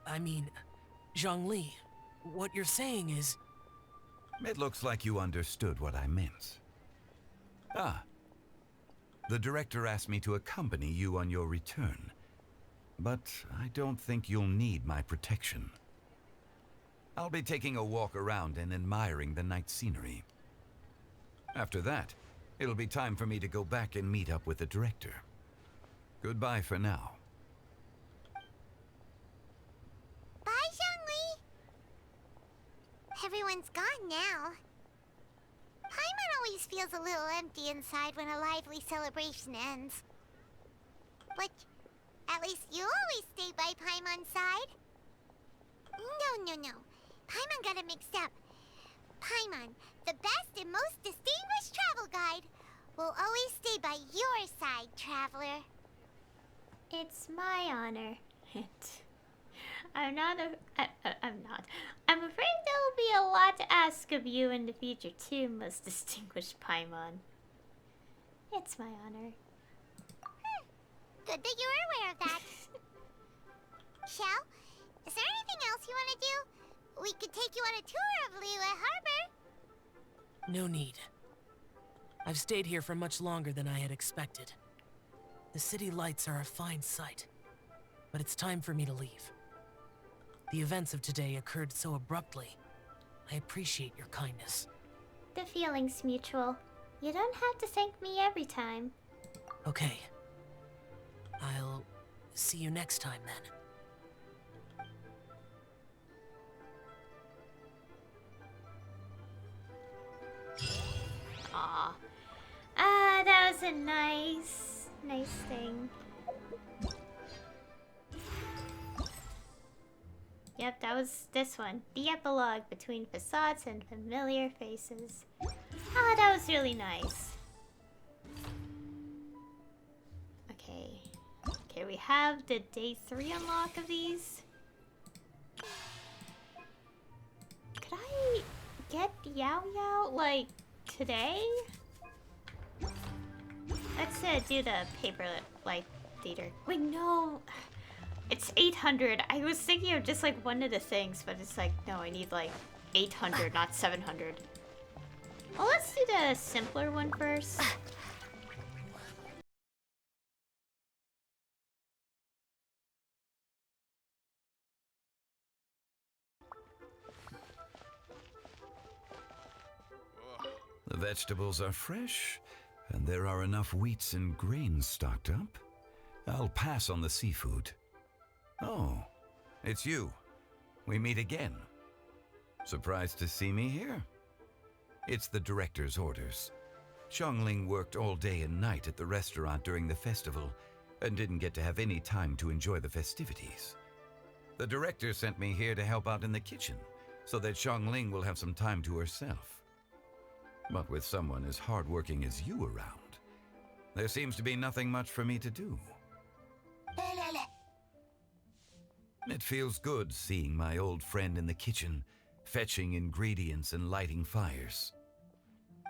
I mean, Zhongli, what you're saying is... It looks like you understood what I meant. Ah. The director asked me to accompany you on your return, but I don't think you'll need my protection. I'll be taking a walk around and admiring the night scenery. After that, it'll be time for me to go back and meet up with the director. Goodbye for now. Bye, Zhongli. Everyone's gone now. Paimon always feels a little empty inside when a lively celebration ends. But at least you always stay by Paimon's side. No. Paimon got it mixed up. Paimon, the best and most distinguished travel guide, will always stay by your side, traveler. It's my honor. I'm not. I'm afraid there'll be a lot to ask of you in the future too, most distinguished Paimon. It's my honor. Good that you were aware of that. Shell, is there anything else you want to do? We could take you on a tour of Liyue Harbor. No need. I've stayed here for much longer than I had expected. The city lights are a fine sight, but it's time for me to leave. The events of today occurred so abruptly. I appreciate your kindness. The feeling's mutual. You don't have to thank me every time. Okay. I'll see you next time then. Aw. That was a nice thing. Yep, that was this one. The epilogue between facades and familiar faces. That was really nice. Okay, we have the day 3 unlock of these. Could I get Yaoyao, like, today? Let's do the paper light theater. Wait, no. It's 800. I was thinking of just like one of the things, but it's like, no, I need like 800, not 700. Well, let's do the simpler one first. The vegetables are fresh, and there are enough wheats and grains stocked up. I'll pass on the seafood. Oh, it's you. We meet again. Surprised to see me here? It's the director's orders. Xiangling worked all day and night at the restaurant during the festival and didn't get to have any time to enjoy the festivities. The director sent me here to help out in the kitchen so that Xiangling will have some time to herself. But with someone as hardworking as you around, there seems to be nothing much for me to do. It feels good seeing my old friend in the kitchen, fetching ingredients and lighting fires.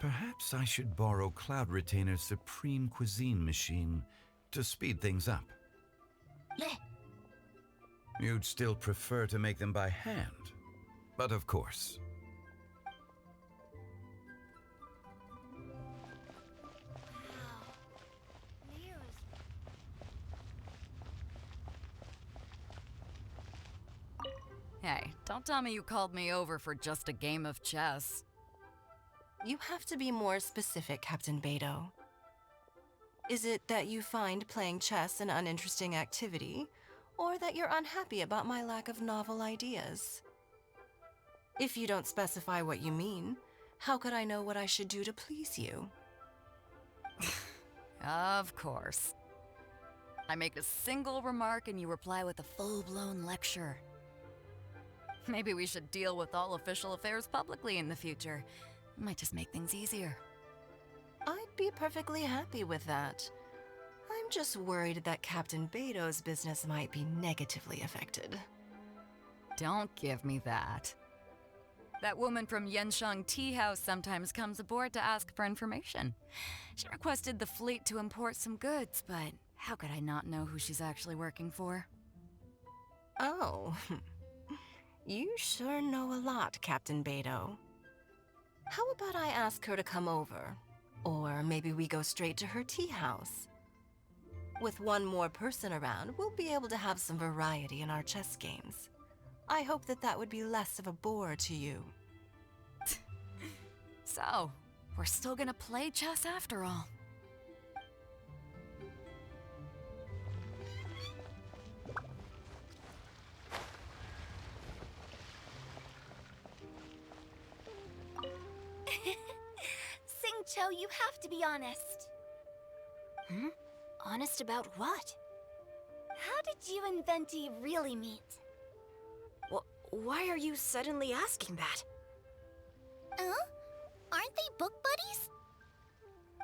Perhaps I should borrow Cloud Retainer's Supreme Cuisine machine to speed things up. You'd still prefer to make them by hand, but of course. Hey, don't tell me you called me over for just a game of chess. You have to be more specific, Captain Beidou. Is it that you find playing chess an uninteresting activity, or that you're unhappy about my lack of novel ideas? If you don't specify what you mean, how could I know what I should do to please you? Of course. I make a single remark and you reply with a full-blown lecture. Maybe we should deal with all official affairs publicly in the future. Might just make things easier. I'd be perfectly happy with that. I'm just worried that Captain Beidou's business might be negatively affected. Don't give me that. That woman from Yenshang Tea House sometimes comes aboard to ask for information. She requested the fleet to import some goods, but how could I not know who she's actually working for? Oh, you sure know a lot, Captain Beto. How about I ask her to come over? Or maybe we go straight to her tea house? With one more person around, we'll be able to have some variety in our chess games. I hope that would be less of a bore to you. So, we're still gonna play chess after all. Singcho, you have to be honest. Hmm? Honest about what? How did you and Venti really meet? Why are you suddenly asking that? Huh? Aren't they book buddies?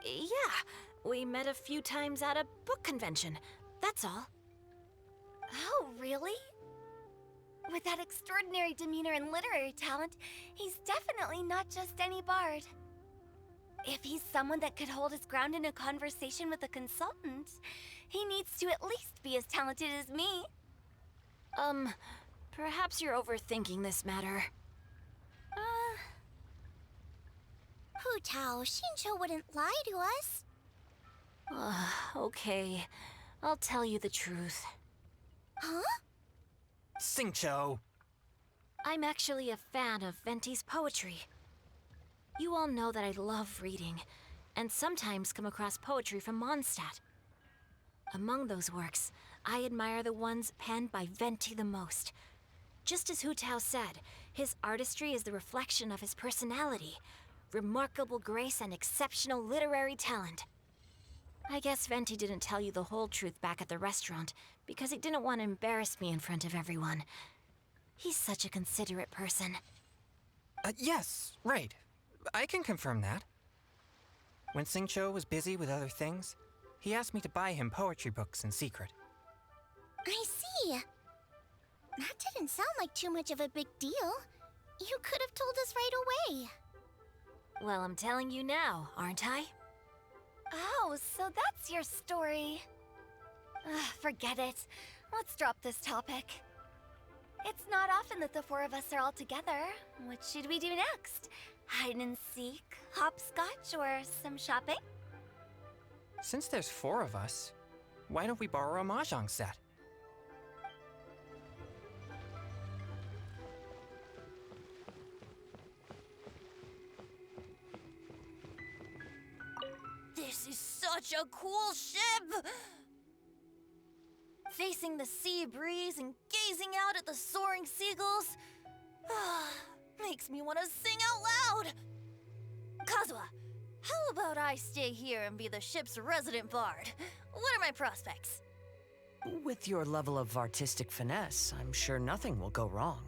Yeah, we met a few times at a book convention. That's all. Oh, really? With that extraordinary demeanor and literary talent, he's definitely not just any bard. If he's someone that could hold his ground in a conversation with a consultant, he needs to at least be as talented as me. Perhaps you're overthinking this matter. Hu Tao, Shincho wouldn't lie to us. Okay. I'll tell you the truth. Huh? Singcho! I'm actually a fan of Venti's poetry. You all know that I love reading, and sometimes come across poetry from Mondstadt. Among those works, I admire the ones penned by Venti the most. Just as Hu Tao said, his artistry is the reflection of his personality, remarkable grace and exceptional literary talent. I guess Venti didn't tell you the whole truth back at the restaurant, because he didn't want to embarrass me in front of everyone. He's such a considerate person. Yes, right. I can confirm that. When Singcho was busy with other things, he asked me to buy him poetry books in secret. I see. That didn't sound like too much of a big deal. You could have told us right away. Well, I'm telling you now, aren't I? Oh, so that's your story. Forget it. Let's drop this topic. It's not often that the four of us are all together. What should we do next? Hide and seek, hopscotch, or some shopping? Since there's 4 of us, why don't we borrow a mahjong set? This is such a cool ship! Facing the sea breeze and gazing out at the soaring seagulls makes me want to sing out loud. Kazuha, how about I stay here and be the ship's resident bard? What are my prospects? With your level of artistic finesse, I'm sure nothing will go wrong.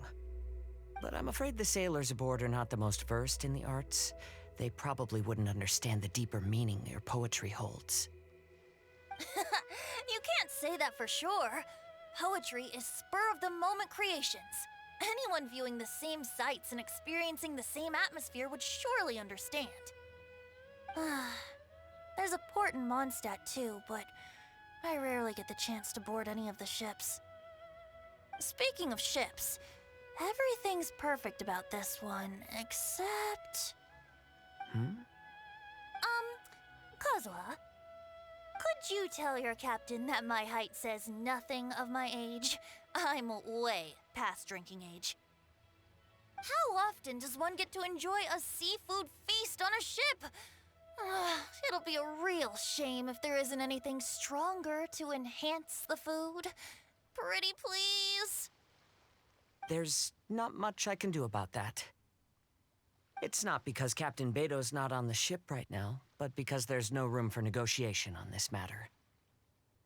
But I'm afraid the sailors aboard are not the most versed in the arts. They probably wouldn't understand the deeper meaning your poetry holds. You can't say that for sure. Poetry is spur-of-the-moment creations. Anyone viewing the same sights and experiencing the same atmosphere would surely understand. There's a port in Mondstadt too, but I rarely get the chance to board any of the ships. Speaking of ships, everything's perfect about this one, except... Kazuha, could you tell your captain that my height says nothing of my age? I'm way past drinking age. How often does one get to enjoy a seafood feast on a ship? It'll be a real shame if there isn't anything stronger to enhance the food. Pretty please? There's not much I can do about that. It's not because Captain Beto's not on the ship right now, but because there's no room for negotiation on this matter.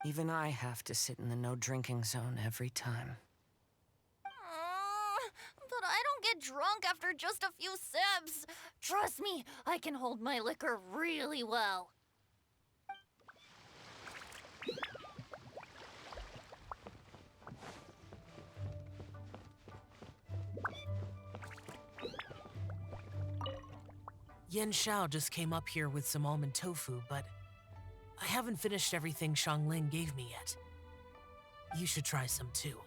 Even I have to sit in the no-drinking zone every time. But I don't get drunk after just a few sips. Trust me, I can hold my liquor really well. Yen Xiao just came up here with some almond tofu, but I haven't finished everything Xiangling gave me yet. You should try some too.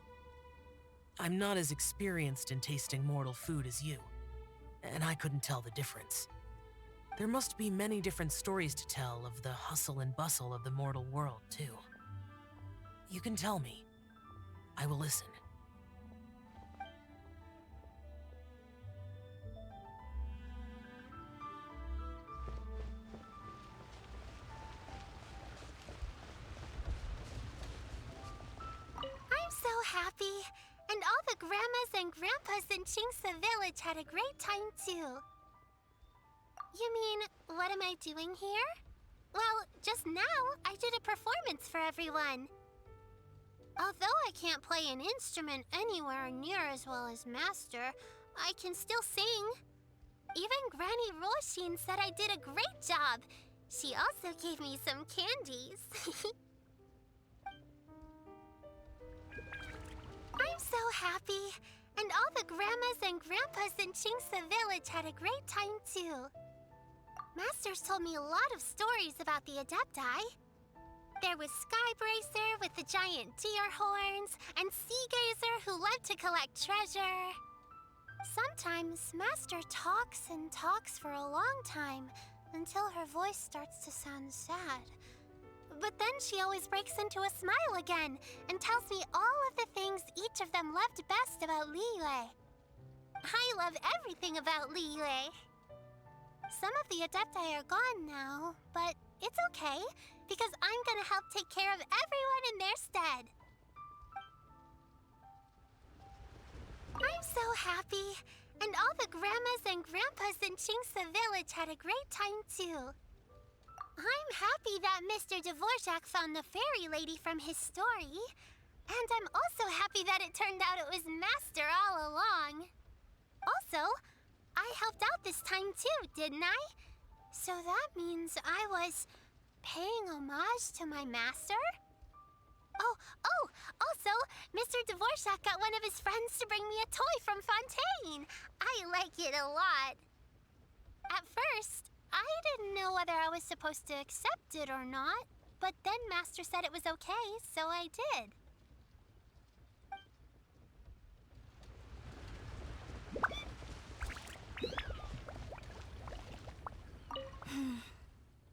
I'm not as experienced in tasting mortal food as you, and I couldn't tell the difference. There must be many different stories to tell of the hustle and bustle of the mortal world, too. You can tell me. I will listen. I'm so happy. And all the grandmas and grandpas in Chingsa village had a great time too. You mean, what am I doing here? Well, just now, I did a performance for everyone. Although I can't play an instrument anywhere near as well as Master, I can still sing. Even Granny Roshin said I did a great job. She also gave me some candies. I'm so happy. And all the grandmas and grandpas in Chingsa village had a great time too. Master's told me a lot of stories about the Adepti. There was Skybracer with the giant deer horns, and Seagazer who loved to collect treasure. Sometimes Master talks and talks for a long time, until her voice starts to sound sad. But then she always breaks into a smile again, and tells me all of the things each of them loved best about Liyue. I love everything about Liyue. Some of the Adepti are gone now, but it's okay, because I'm gonna help take care of everyone in their stead. I'm so happy, and all the grandmas and grandpas in Chingsa village had a great time too. I'm happy that Mr. Dvorak found the fairy lady from his story, and I'm also happy that it turned out it was Master all along. Also, I helped out this time too, didn't I? So that means I was paying homage to my master? Oh, also, Mr. Dvorak got one of his friends to bring me a toy from Fontaine. I like it a lot. At first, I didn't know whether I was supposed to accept it or not, but then Master said it was okay, so I did.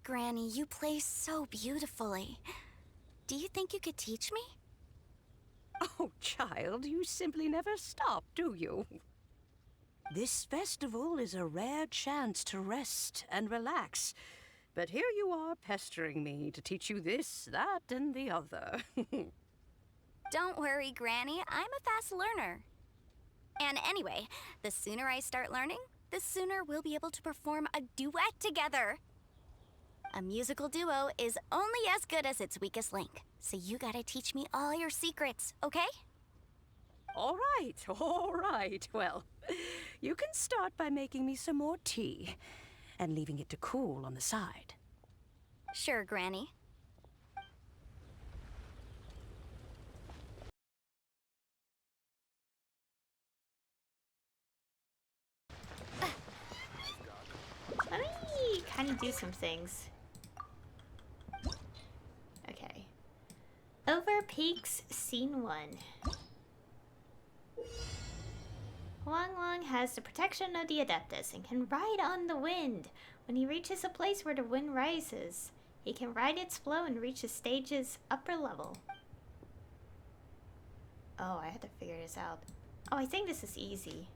Granny, you play so beautifully. Do you think you could teach me? Oh, child, you simply never stop, do you? This festival is a rare chance to rest and relax. But here you are pestering me to teach you this, that, and the other. Don't worry, Granny. I'm a fast learner. And anyway, the sooner I start learning, the sooner we'll be able to perform a duet together. A musical duo is only as good as its weakest link. So you gotta teach me all your secrets, okay? All right. Well, you can start by making me some more tea and leaving it to cool on the side. Sure, Granny. Let me kind of do some things. Okay. Over Peaks, Scene 1. Huang Long has the protection of the Adeptus and can ride on the wind. When he reaches a place where the wind rises, he can ride its flow and reach the stage's upper level. Oh, I had to figure this out. Oh, I think this is easy.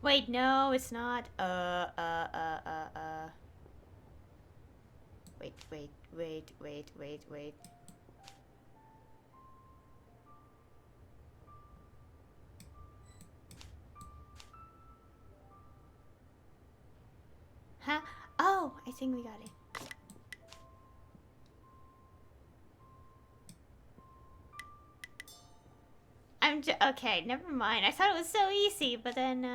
Wait, no, it's not. Wait. Huh? Oh, I think we got it. Okay, never mind. I thought it was so easy, but then,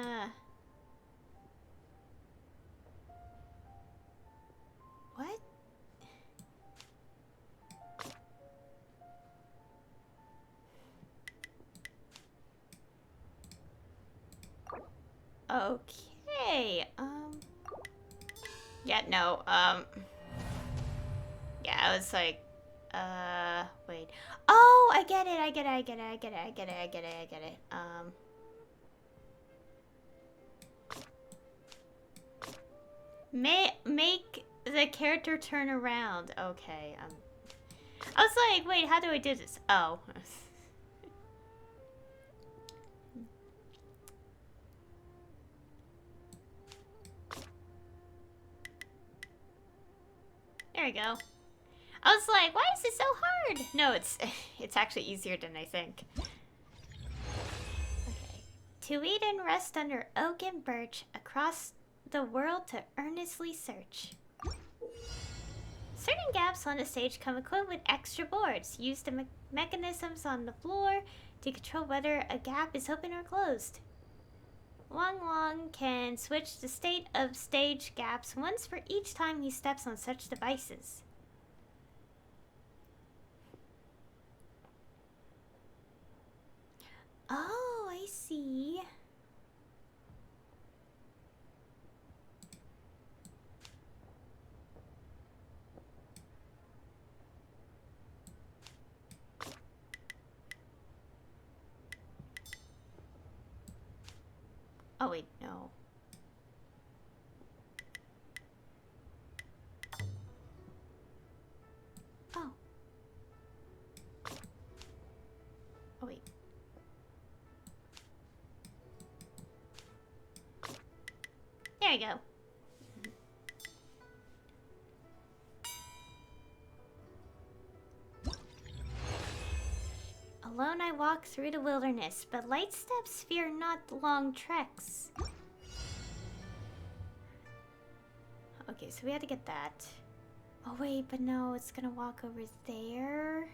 what? Okay, Yeah, no, yeah, I was like, wait. Oh, I get it, I get it, I get it, I get it, I get it, I get it, I get it. Make the character turn around. Okay, I was like, wait, how do I do this? Oh. There we go. I was like, why is it so hard? No, it's actually easier than I think. Okay. To eat and rest under oak and birch, across the world to earnestly search. Certain gaps on the stage come equipped with extra boards. Use the mechanisms on the floor to control whether a gap is open or closed. Wong Wong can switch the state of stage gaps once for each time he steps on such devices. Oh, I see. Oh wait, no. Oh. Oh wait. There you go. Alone I walk through the wilderness, but light steps fear not long treks. Okay, so we had to get that. Oh wait, but no, it's gonna walk over there.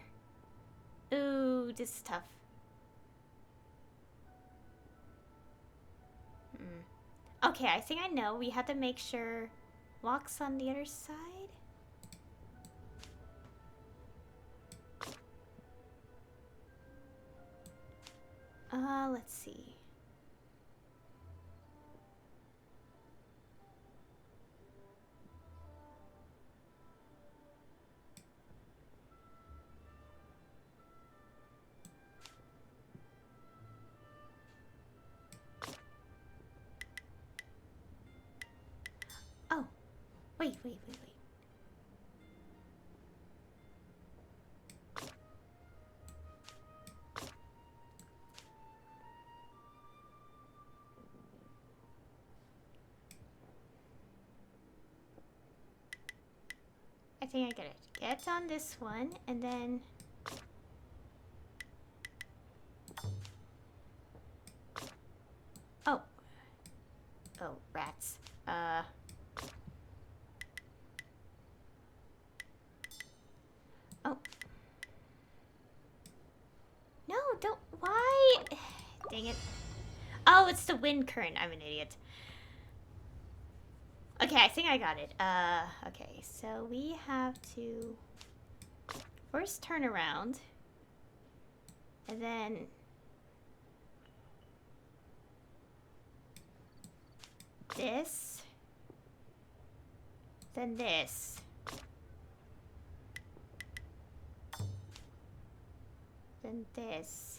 Ooh, this is tough. Okay, I think I know. We had to make sure walks on the other side. Let's see. Oh, wait. I think I get it. Get on this one, and then... Oh. Oh, rats. Oh. No, don't... Why? Dang it. Oh, it's the wind current. I'm an idiot. Okay, I think I got it. Okay, so we have to first turn around, and then this, then this, then this.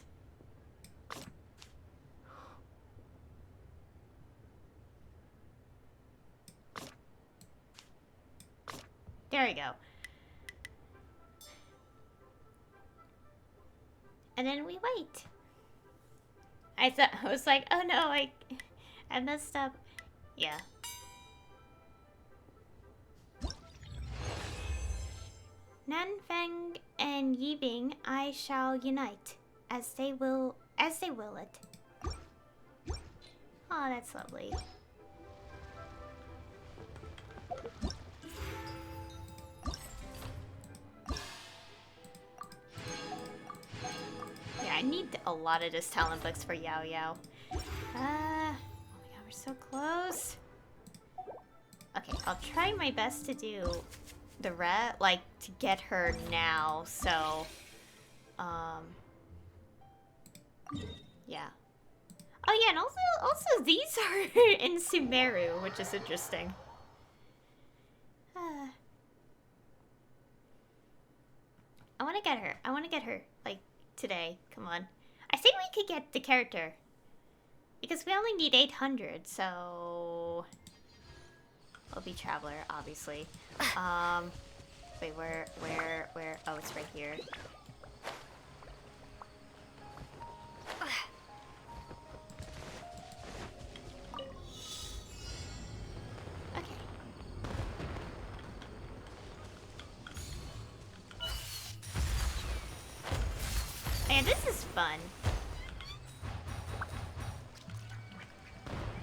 There we go. And then we wait. I was like, oh no, I messed up. Yeah. Nanfeng and Yibing I shall unite, as they will it. Oh, that's lovely. I need a lot of this talent books for Yaoyao. Oh my god, we're so close. Okay, I'll try my best to do the like, to get her now, so... yeah. Oh yeah, and also these are in Sumeru, which is interesting. I want to get her. I want to get her, like, today. Come on. I think we could get the character. Because we only need 800, so... We'll be Traveler, obviously. Wait, where? Oh, it's right here. Okay. Man, this is fun.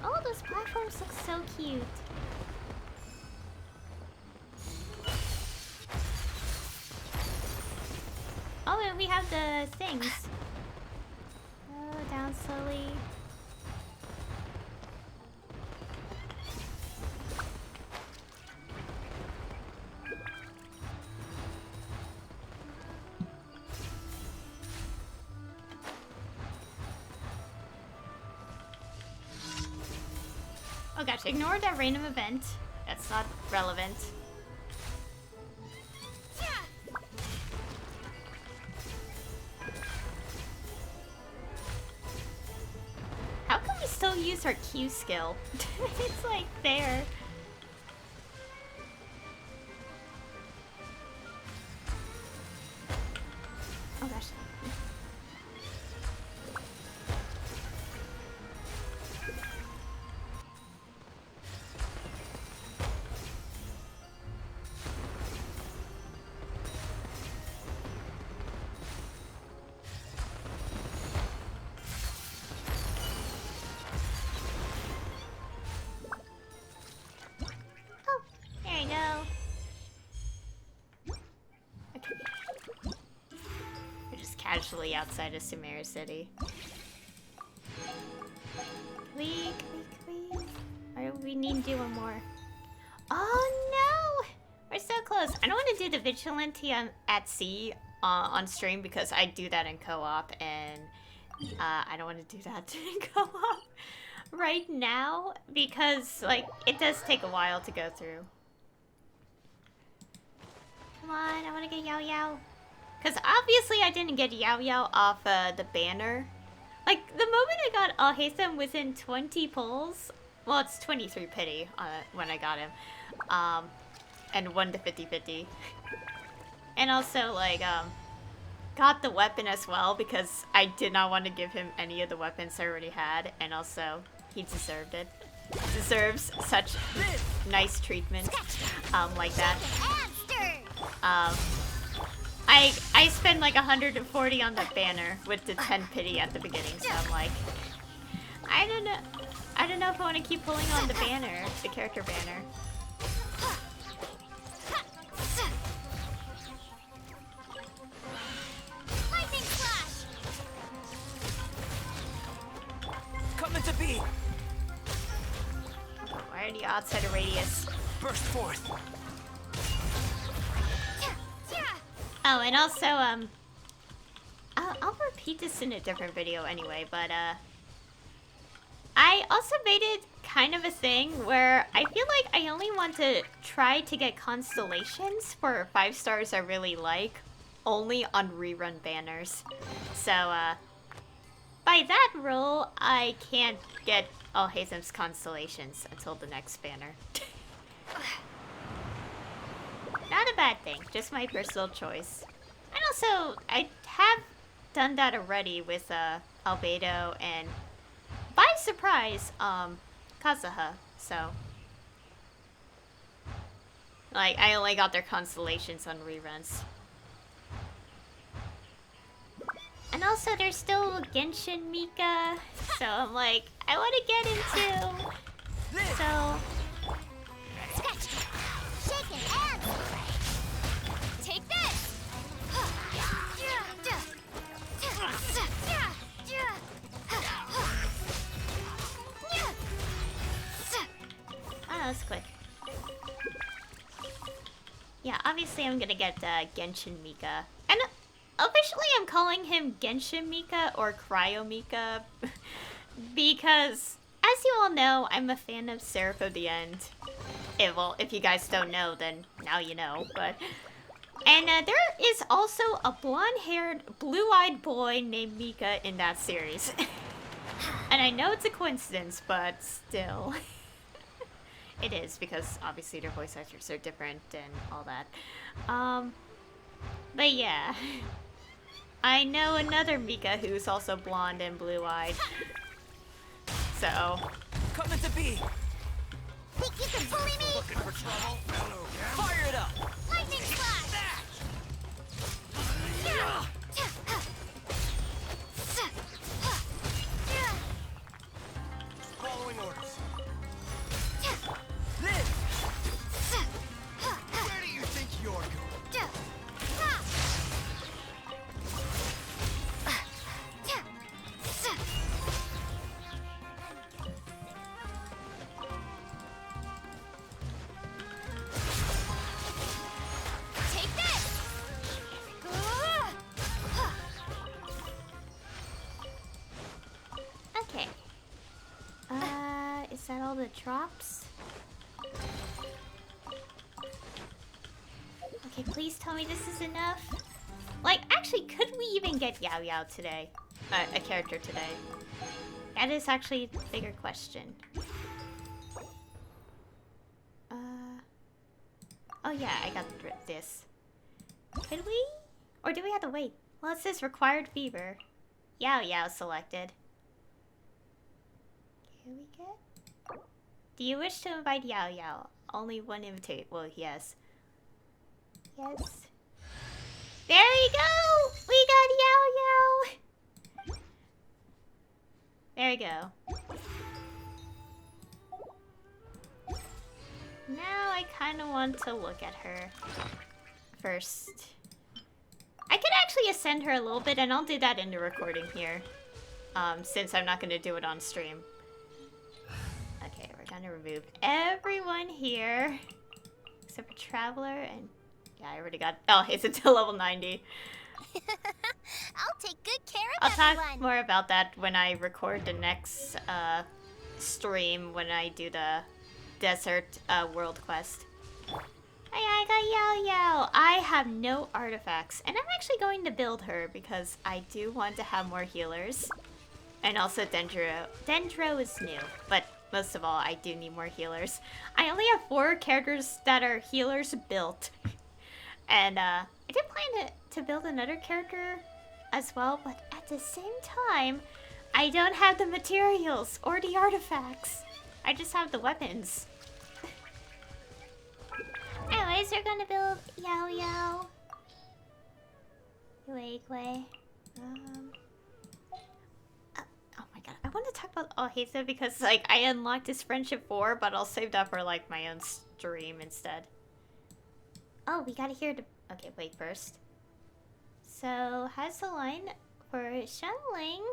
Oh, those platforms look so cute. Oh, and we have the things. Oh, down slowly. Oh gosh, ignore that random event. That's not relevant. How can we still use our Q skill? It's like there. Oh gosh. There you go. Okay. We're just casually outside of Sumeru City. Click. Or we need to do one more. Oh no! We're so close. I don't want to do the vigilante at sea on stream because I do that in co-op, and I don't want to do that in co-op right now because, like, it does take a while to go through. Come on, I want to get Yaoyao. Because obviously I didn't get Yaoyao off the banner. Like, the moment I got Alhaitham within 20 pulls, well, it's 23 pity when I got him. And 1 to 50-50. And also, like, got the weapon as well because I did not want to give him any of the weapons I already had. And also, he deserved it. Deserves such nice treatment like that. I spent like 140 on the banner with the 10 pity at the beginning, so I'm like, I don't know if I want to keep pulling on the banner, the character banner. Lightning flash! Coming to be. Why are you outside of radius? Burst forth. Oh, and also, I'll repeat this in a different video anyway, but, I also made it kind of a thing where I feel like I only want to try to get constellations for 5 stars I really like, only on rerun banners. So, by that rule, I can't get Alhaitham's constellations until the next banner. Not a bad thing, just my personal choice. And also, I have done that already with Albedo and, by surprise, Kazuha, so. Like, I only got their constellations on reruns. And also, there's still Genshin Mika, so I'm like, I want to get into. So. Shake it and take this! Oh, that was quick. Yeah, obviously I'm gonna get Genshin Mika. And officially I'm calling him Genshin Mika or Cryo Mika because, as you all know, I'm a fan of Seraph of the End. Well, if you guys don't know, then now you know. But and there is also a blonde-haired, blue-eyed boy named Mika in that series. And I know it's a coincidence, but still. It is, because obviously their voice actors are different and all that. But yeah. I know another Mika who's also blonde and blue-eyed. So. Coming to be! Think you can bully me? Looking for trouble? Fire it up! Lightning slash! Following orders. Live! Where do you think you're going? Take this! Okay. Is that all the drops? Okay, please tell me this is enough. Like, actually, could we even get Yaoyao today? A character today? That is actually the bigger question. Oh yeah, I got this. Could we? Or do we have to wait? Well, it says required fever. Yaoyao selected. Can we get? Do you wish to invite Yaoyao? Only one invitation. Well, yes. Yes. There we go! We got Yaoyao! There we go. Now I kind of want to look at her first. I could actually ascend her a little bit, and I'll do that in the recording here. Since I'm not going to do it on stream. Okay, we're going to remove everyone here. Except for Traveler and... Yeah, I already got... Oh, it's until level 90. I'll take good care I'll of talk everyone. more about that when I record the next stream, when I do the Desert World Quest. Hey, I got Yaoyao! I have no artifacts, and I'm actually going to build her because I do want to have more healers. And also Dendro. Dendro is new, but most of all, I do need more healers. I only have 4 characters that are healers built. And I did plan to build another character as well, but at the same time, I don't have the materials or the artifacts. I just have the weapons. Anyways, we're gonna build Yaoyao. Wait. Oh my god, I want to talk about Alhaitham because like I unlocked his friendship 4, but I'll save that for like my own stream instead. Oh, we gotta hear the... Okay, wait first. So, has the line for Shenling,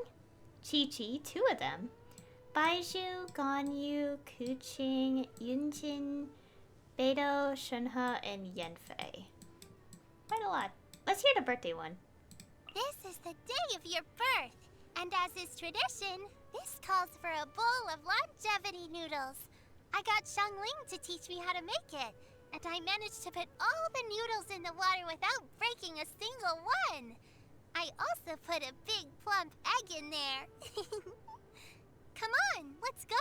Chi-Chi, 2 of them. Baizhu, Ganyu, Kuching, Yunjin, Beidou, Shunhe, and Yanfei. Quite a lot. Let's hear the birthday one. This is the day of your birth, and as is tradition, this calls for a bowl of longevity noodles. I got Xiangling to teach me how to make it, and I managed to put all the noodles in the water without breaking a single one. I also put a big plump egg in there. Come on, let's go.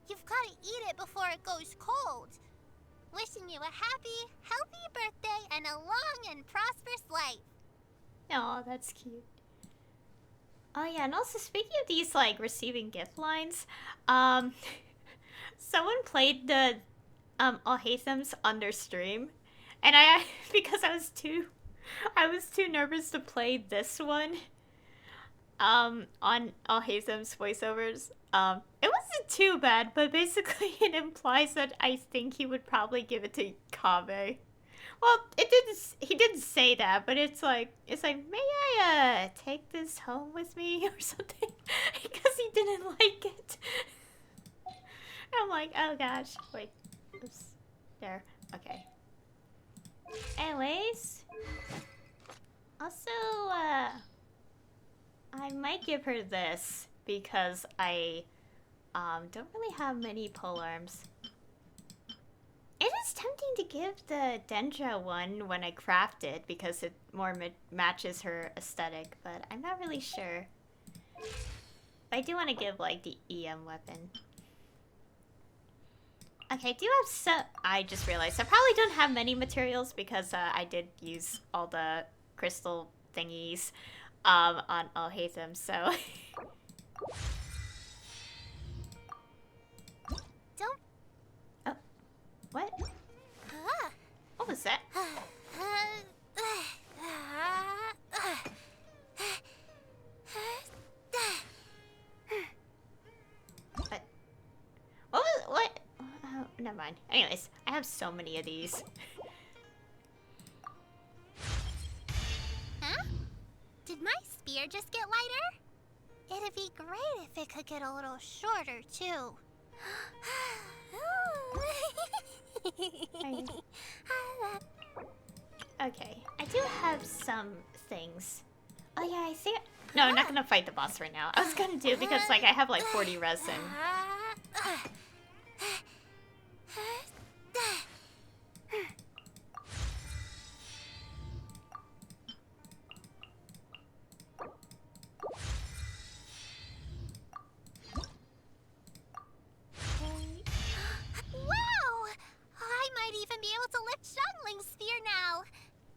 You've got to eat it before it goes cold. Wishing you a happy, healthy birthday and a long and prosperous life. Oh, that's cute. Oh yeah, and also speaking of these like receiving gift lines, someone played the Alhaitham's under stream, and I because I was too nervous to play this one on Alhaitham's voiceovers. It wasn't too bad, but basically it implies that I think he would probably give it to Kabe. Well, he didn't say that, but it's like may I take this home with me or something because he didn't like it. I'm like, oh gosh, wait. Oops. There. Okay. Anyways. Also, I might give her this because I don't really have many polearms. give the Dendra one when I craft it because it more matches her aesthetic, but I'm not really sure. But I do want to give like the EM weapon. Okay, I do have some. I just realized I probably don't have many materials because I did use all the crystal thingies on Alhaitham, so. Don't. Oh, what? What was that? What? Oh, never mind. Anyways, I have so many of these. Huh? Did my spear just get lighter? It'd be great if it could get a little shorter, too. Okay, I do have some things. Oh yeah, I think. No, I'm not gonna fight the boss right now. I was gonna do because like I have like 40 resin. Wow! I might even be able to lift Xiangling's spear now.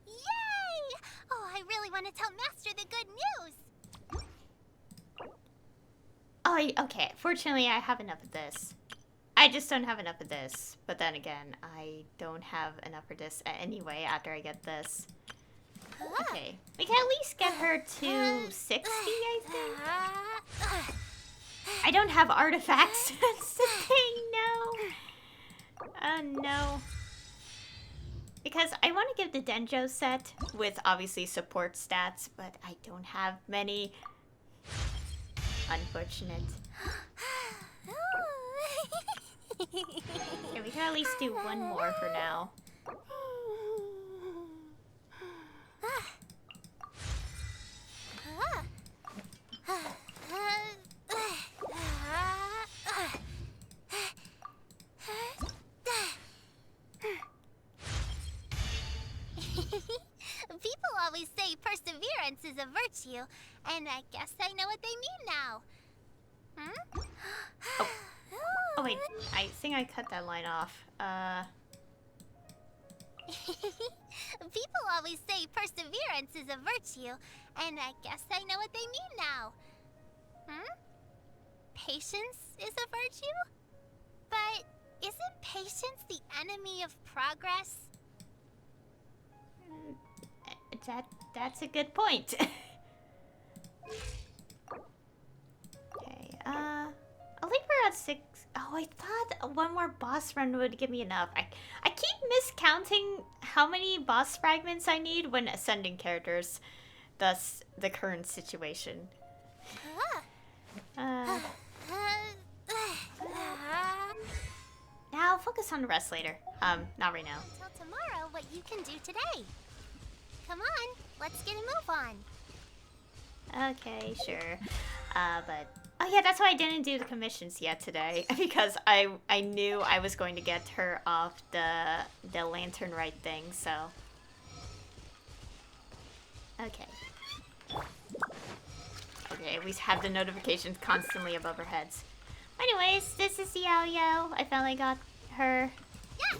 Yay! Oh, I really want to tell Master the good news. Oh, okay. Fortunately, I have enough of this. I just don't have enough of this. But then again, I don't have enough for this anyway after I get this. Okay. We can at least get her to 60, I think. I don't have artifacts. That's the thing, no. Oh, no. Because I want to give the Denjo set with obviously support stats, but I don't have many. Unfortunate. Okay, we can at least do one more for now. People always say perseverance is a virtue, and I guess I know what they mean now. Hmm? Oh wait, I think I cut that line off. People always say perseverance is a virtue, and I guess I know what they mean now. Hmm? Patience is a virtue? But isn't patience the enemy of progress? That's a good point. Okay, I'll leave her at 6. Oh, I thought one more boss run would give me enough. I keep miscounting how many boss fragments I need when ascending characters. Thus, the current situation. Now, I'll focus on the rest later. Not right now. Tell tomorrow what you can do today. Come on, let's get a move on. Okay, sure. But oh yeah, that's why I didn't do the commissions yet today because I knew I was going to get her off the Lantern Rite thing. So okay. Okay, we have the notifications constantly above our heads. Anyways, this is Yaoyao. I finally got her. Yeah.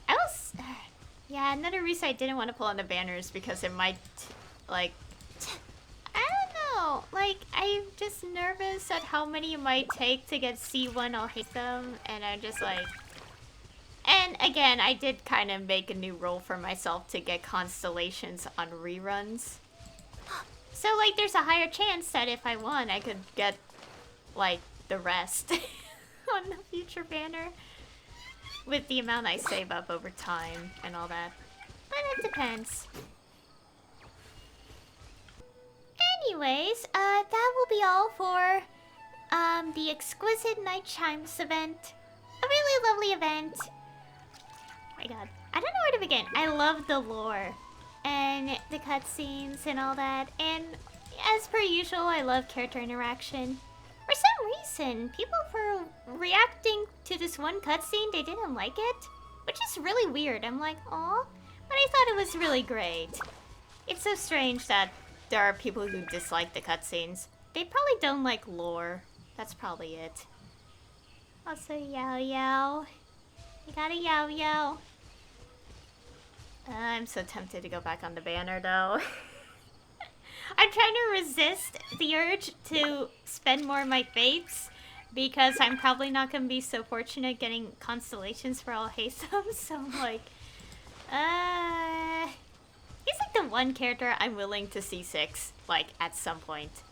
I was. Yeah, another reason I didn't want to pull on the banners because it might, like, I don't know. Like, I'm just nervous at how many it might take to get C1 Alhaitham, and I'm just like... And again, I did kind of make a new role for myself to get constellations on reruns. So, like, there's a higher chance that if I won, I could get, like, the rest on the future banner. With the amount I save up over time and all that. But it depends. Anyways, that will be all for the Exquisite Night Chimes event. A really lovely event. Oh my god. I don't know where to begin. I love the lore and the cutscenes and all that. And as per usual, I love character interaction. For some reason, people were reacting to this one cutscene, they didn't like it. which is really weird. I'm like, aw, but I thought it was really great. It's so strange that there are people who dislike the cutscenes. They probably don't like lore. That's probably it. Also, Yaoyao. You got a Yaoyao. I'm so tempted to go back on the banner, though. I'm trying to resist the urge to spend more of my fates, because I'm probably not going to be so fortunate getting constellations for Alhaitham, so I'm like, he's like the one character I'm willing to C6, like, at some point.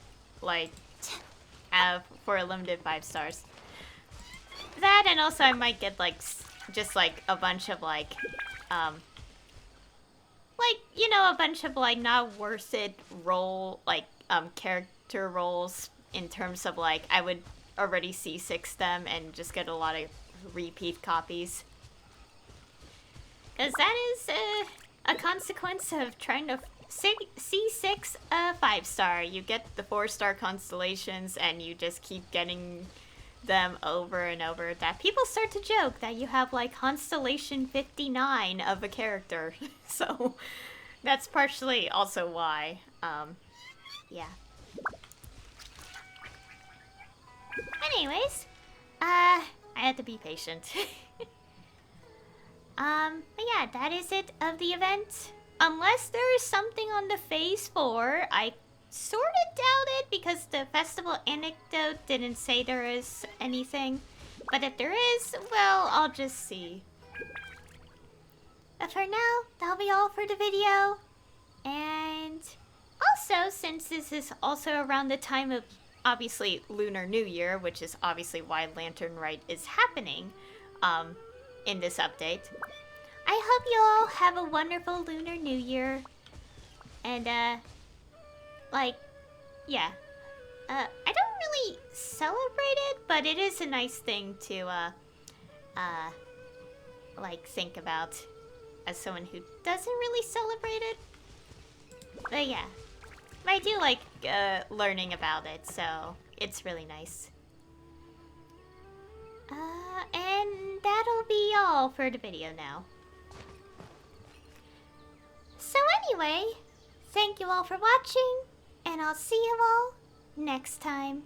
Like, for a limited 5 stars. That, and also I might get, like, just, like, a bunch of, like, you know, a bunch of, like, not worth it character roles in terms of, like, I would already C6 them and just get a lot of repeat copies. Because that is a consequence of trying to C6 a 5-star. You get the 4-star constellations and you just keep getting them over and over. That people start to joke that you have like constellation 59 of a character. So that's partially also why. Yeah. Anyways, I had to be patient. But yeah, that is it of the event. Unless there is something on the phase 4, I sort of doubt it because the festival anecdote didn't say there is anything. But if there is, well, I'll just see. But for now, that'll be all for the video. And also, since this is also around the time of, obviously, Lunar New Year, which is obviously why Lantern Rite is happening, in this update. I hope you all have a wonderful Lunar New Year. And, like, yeah. I don't really celebrate it, but it is a nice thing to, like, think about as someone who doesn't really celebrate it. But yeah. I do like, learning about it, so it's really nice. And that'll be all for the video now. So anyway, thank you all for watching, and I'll see you all next time.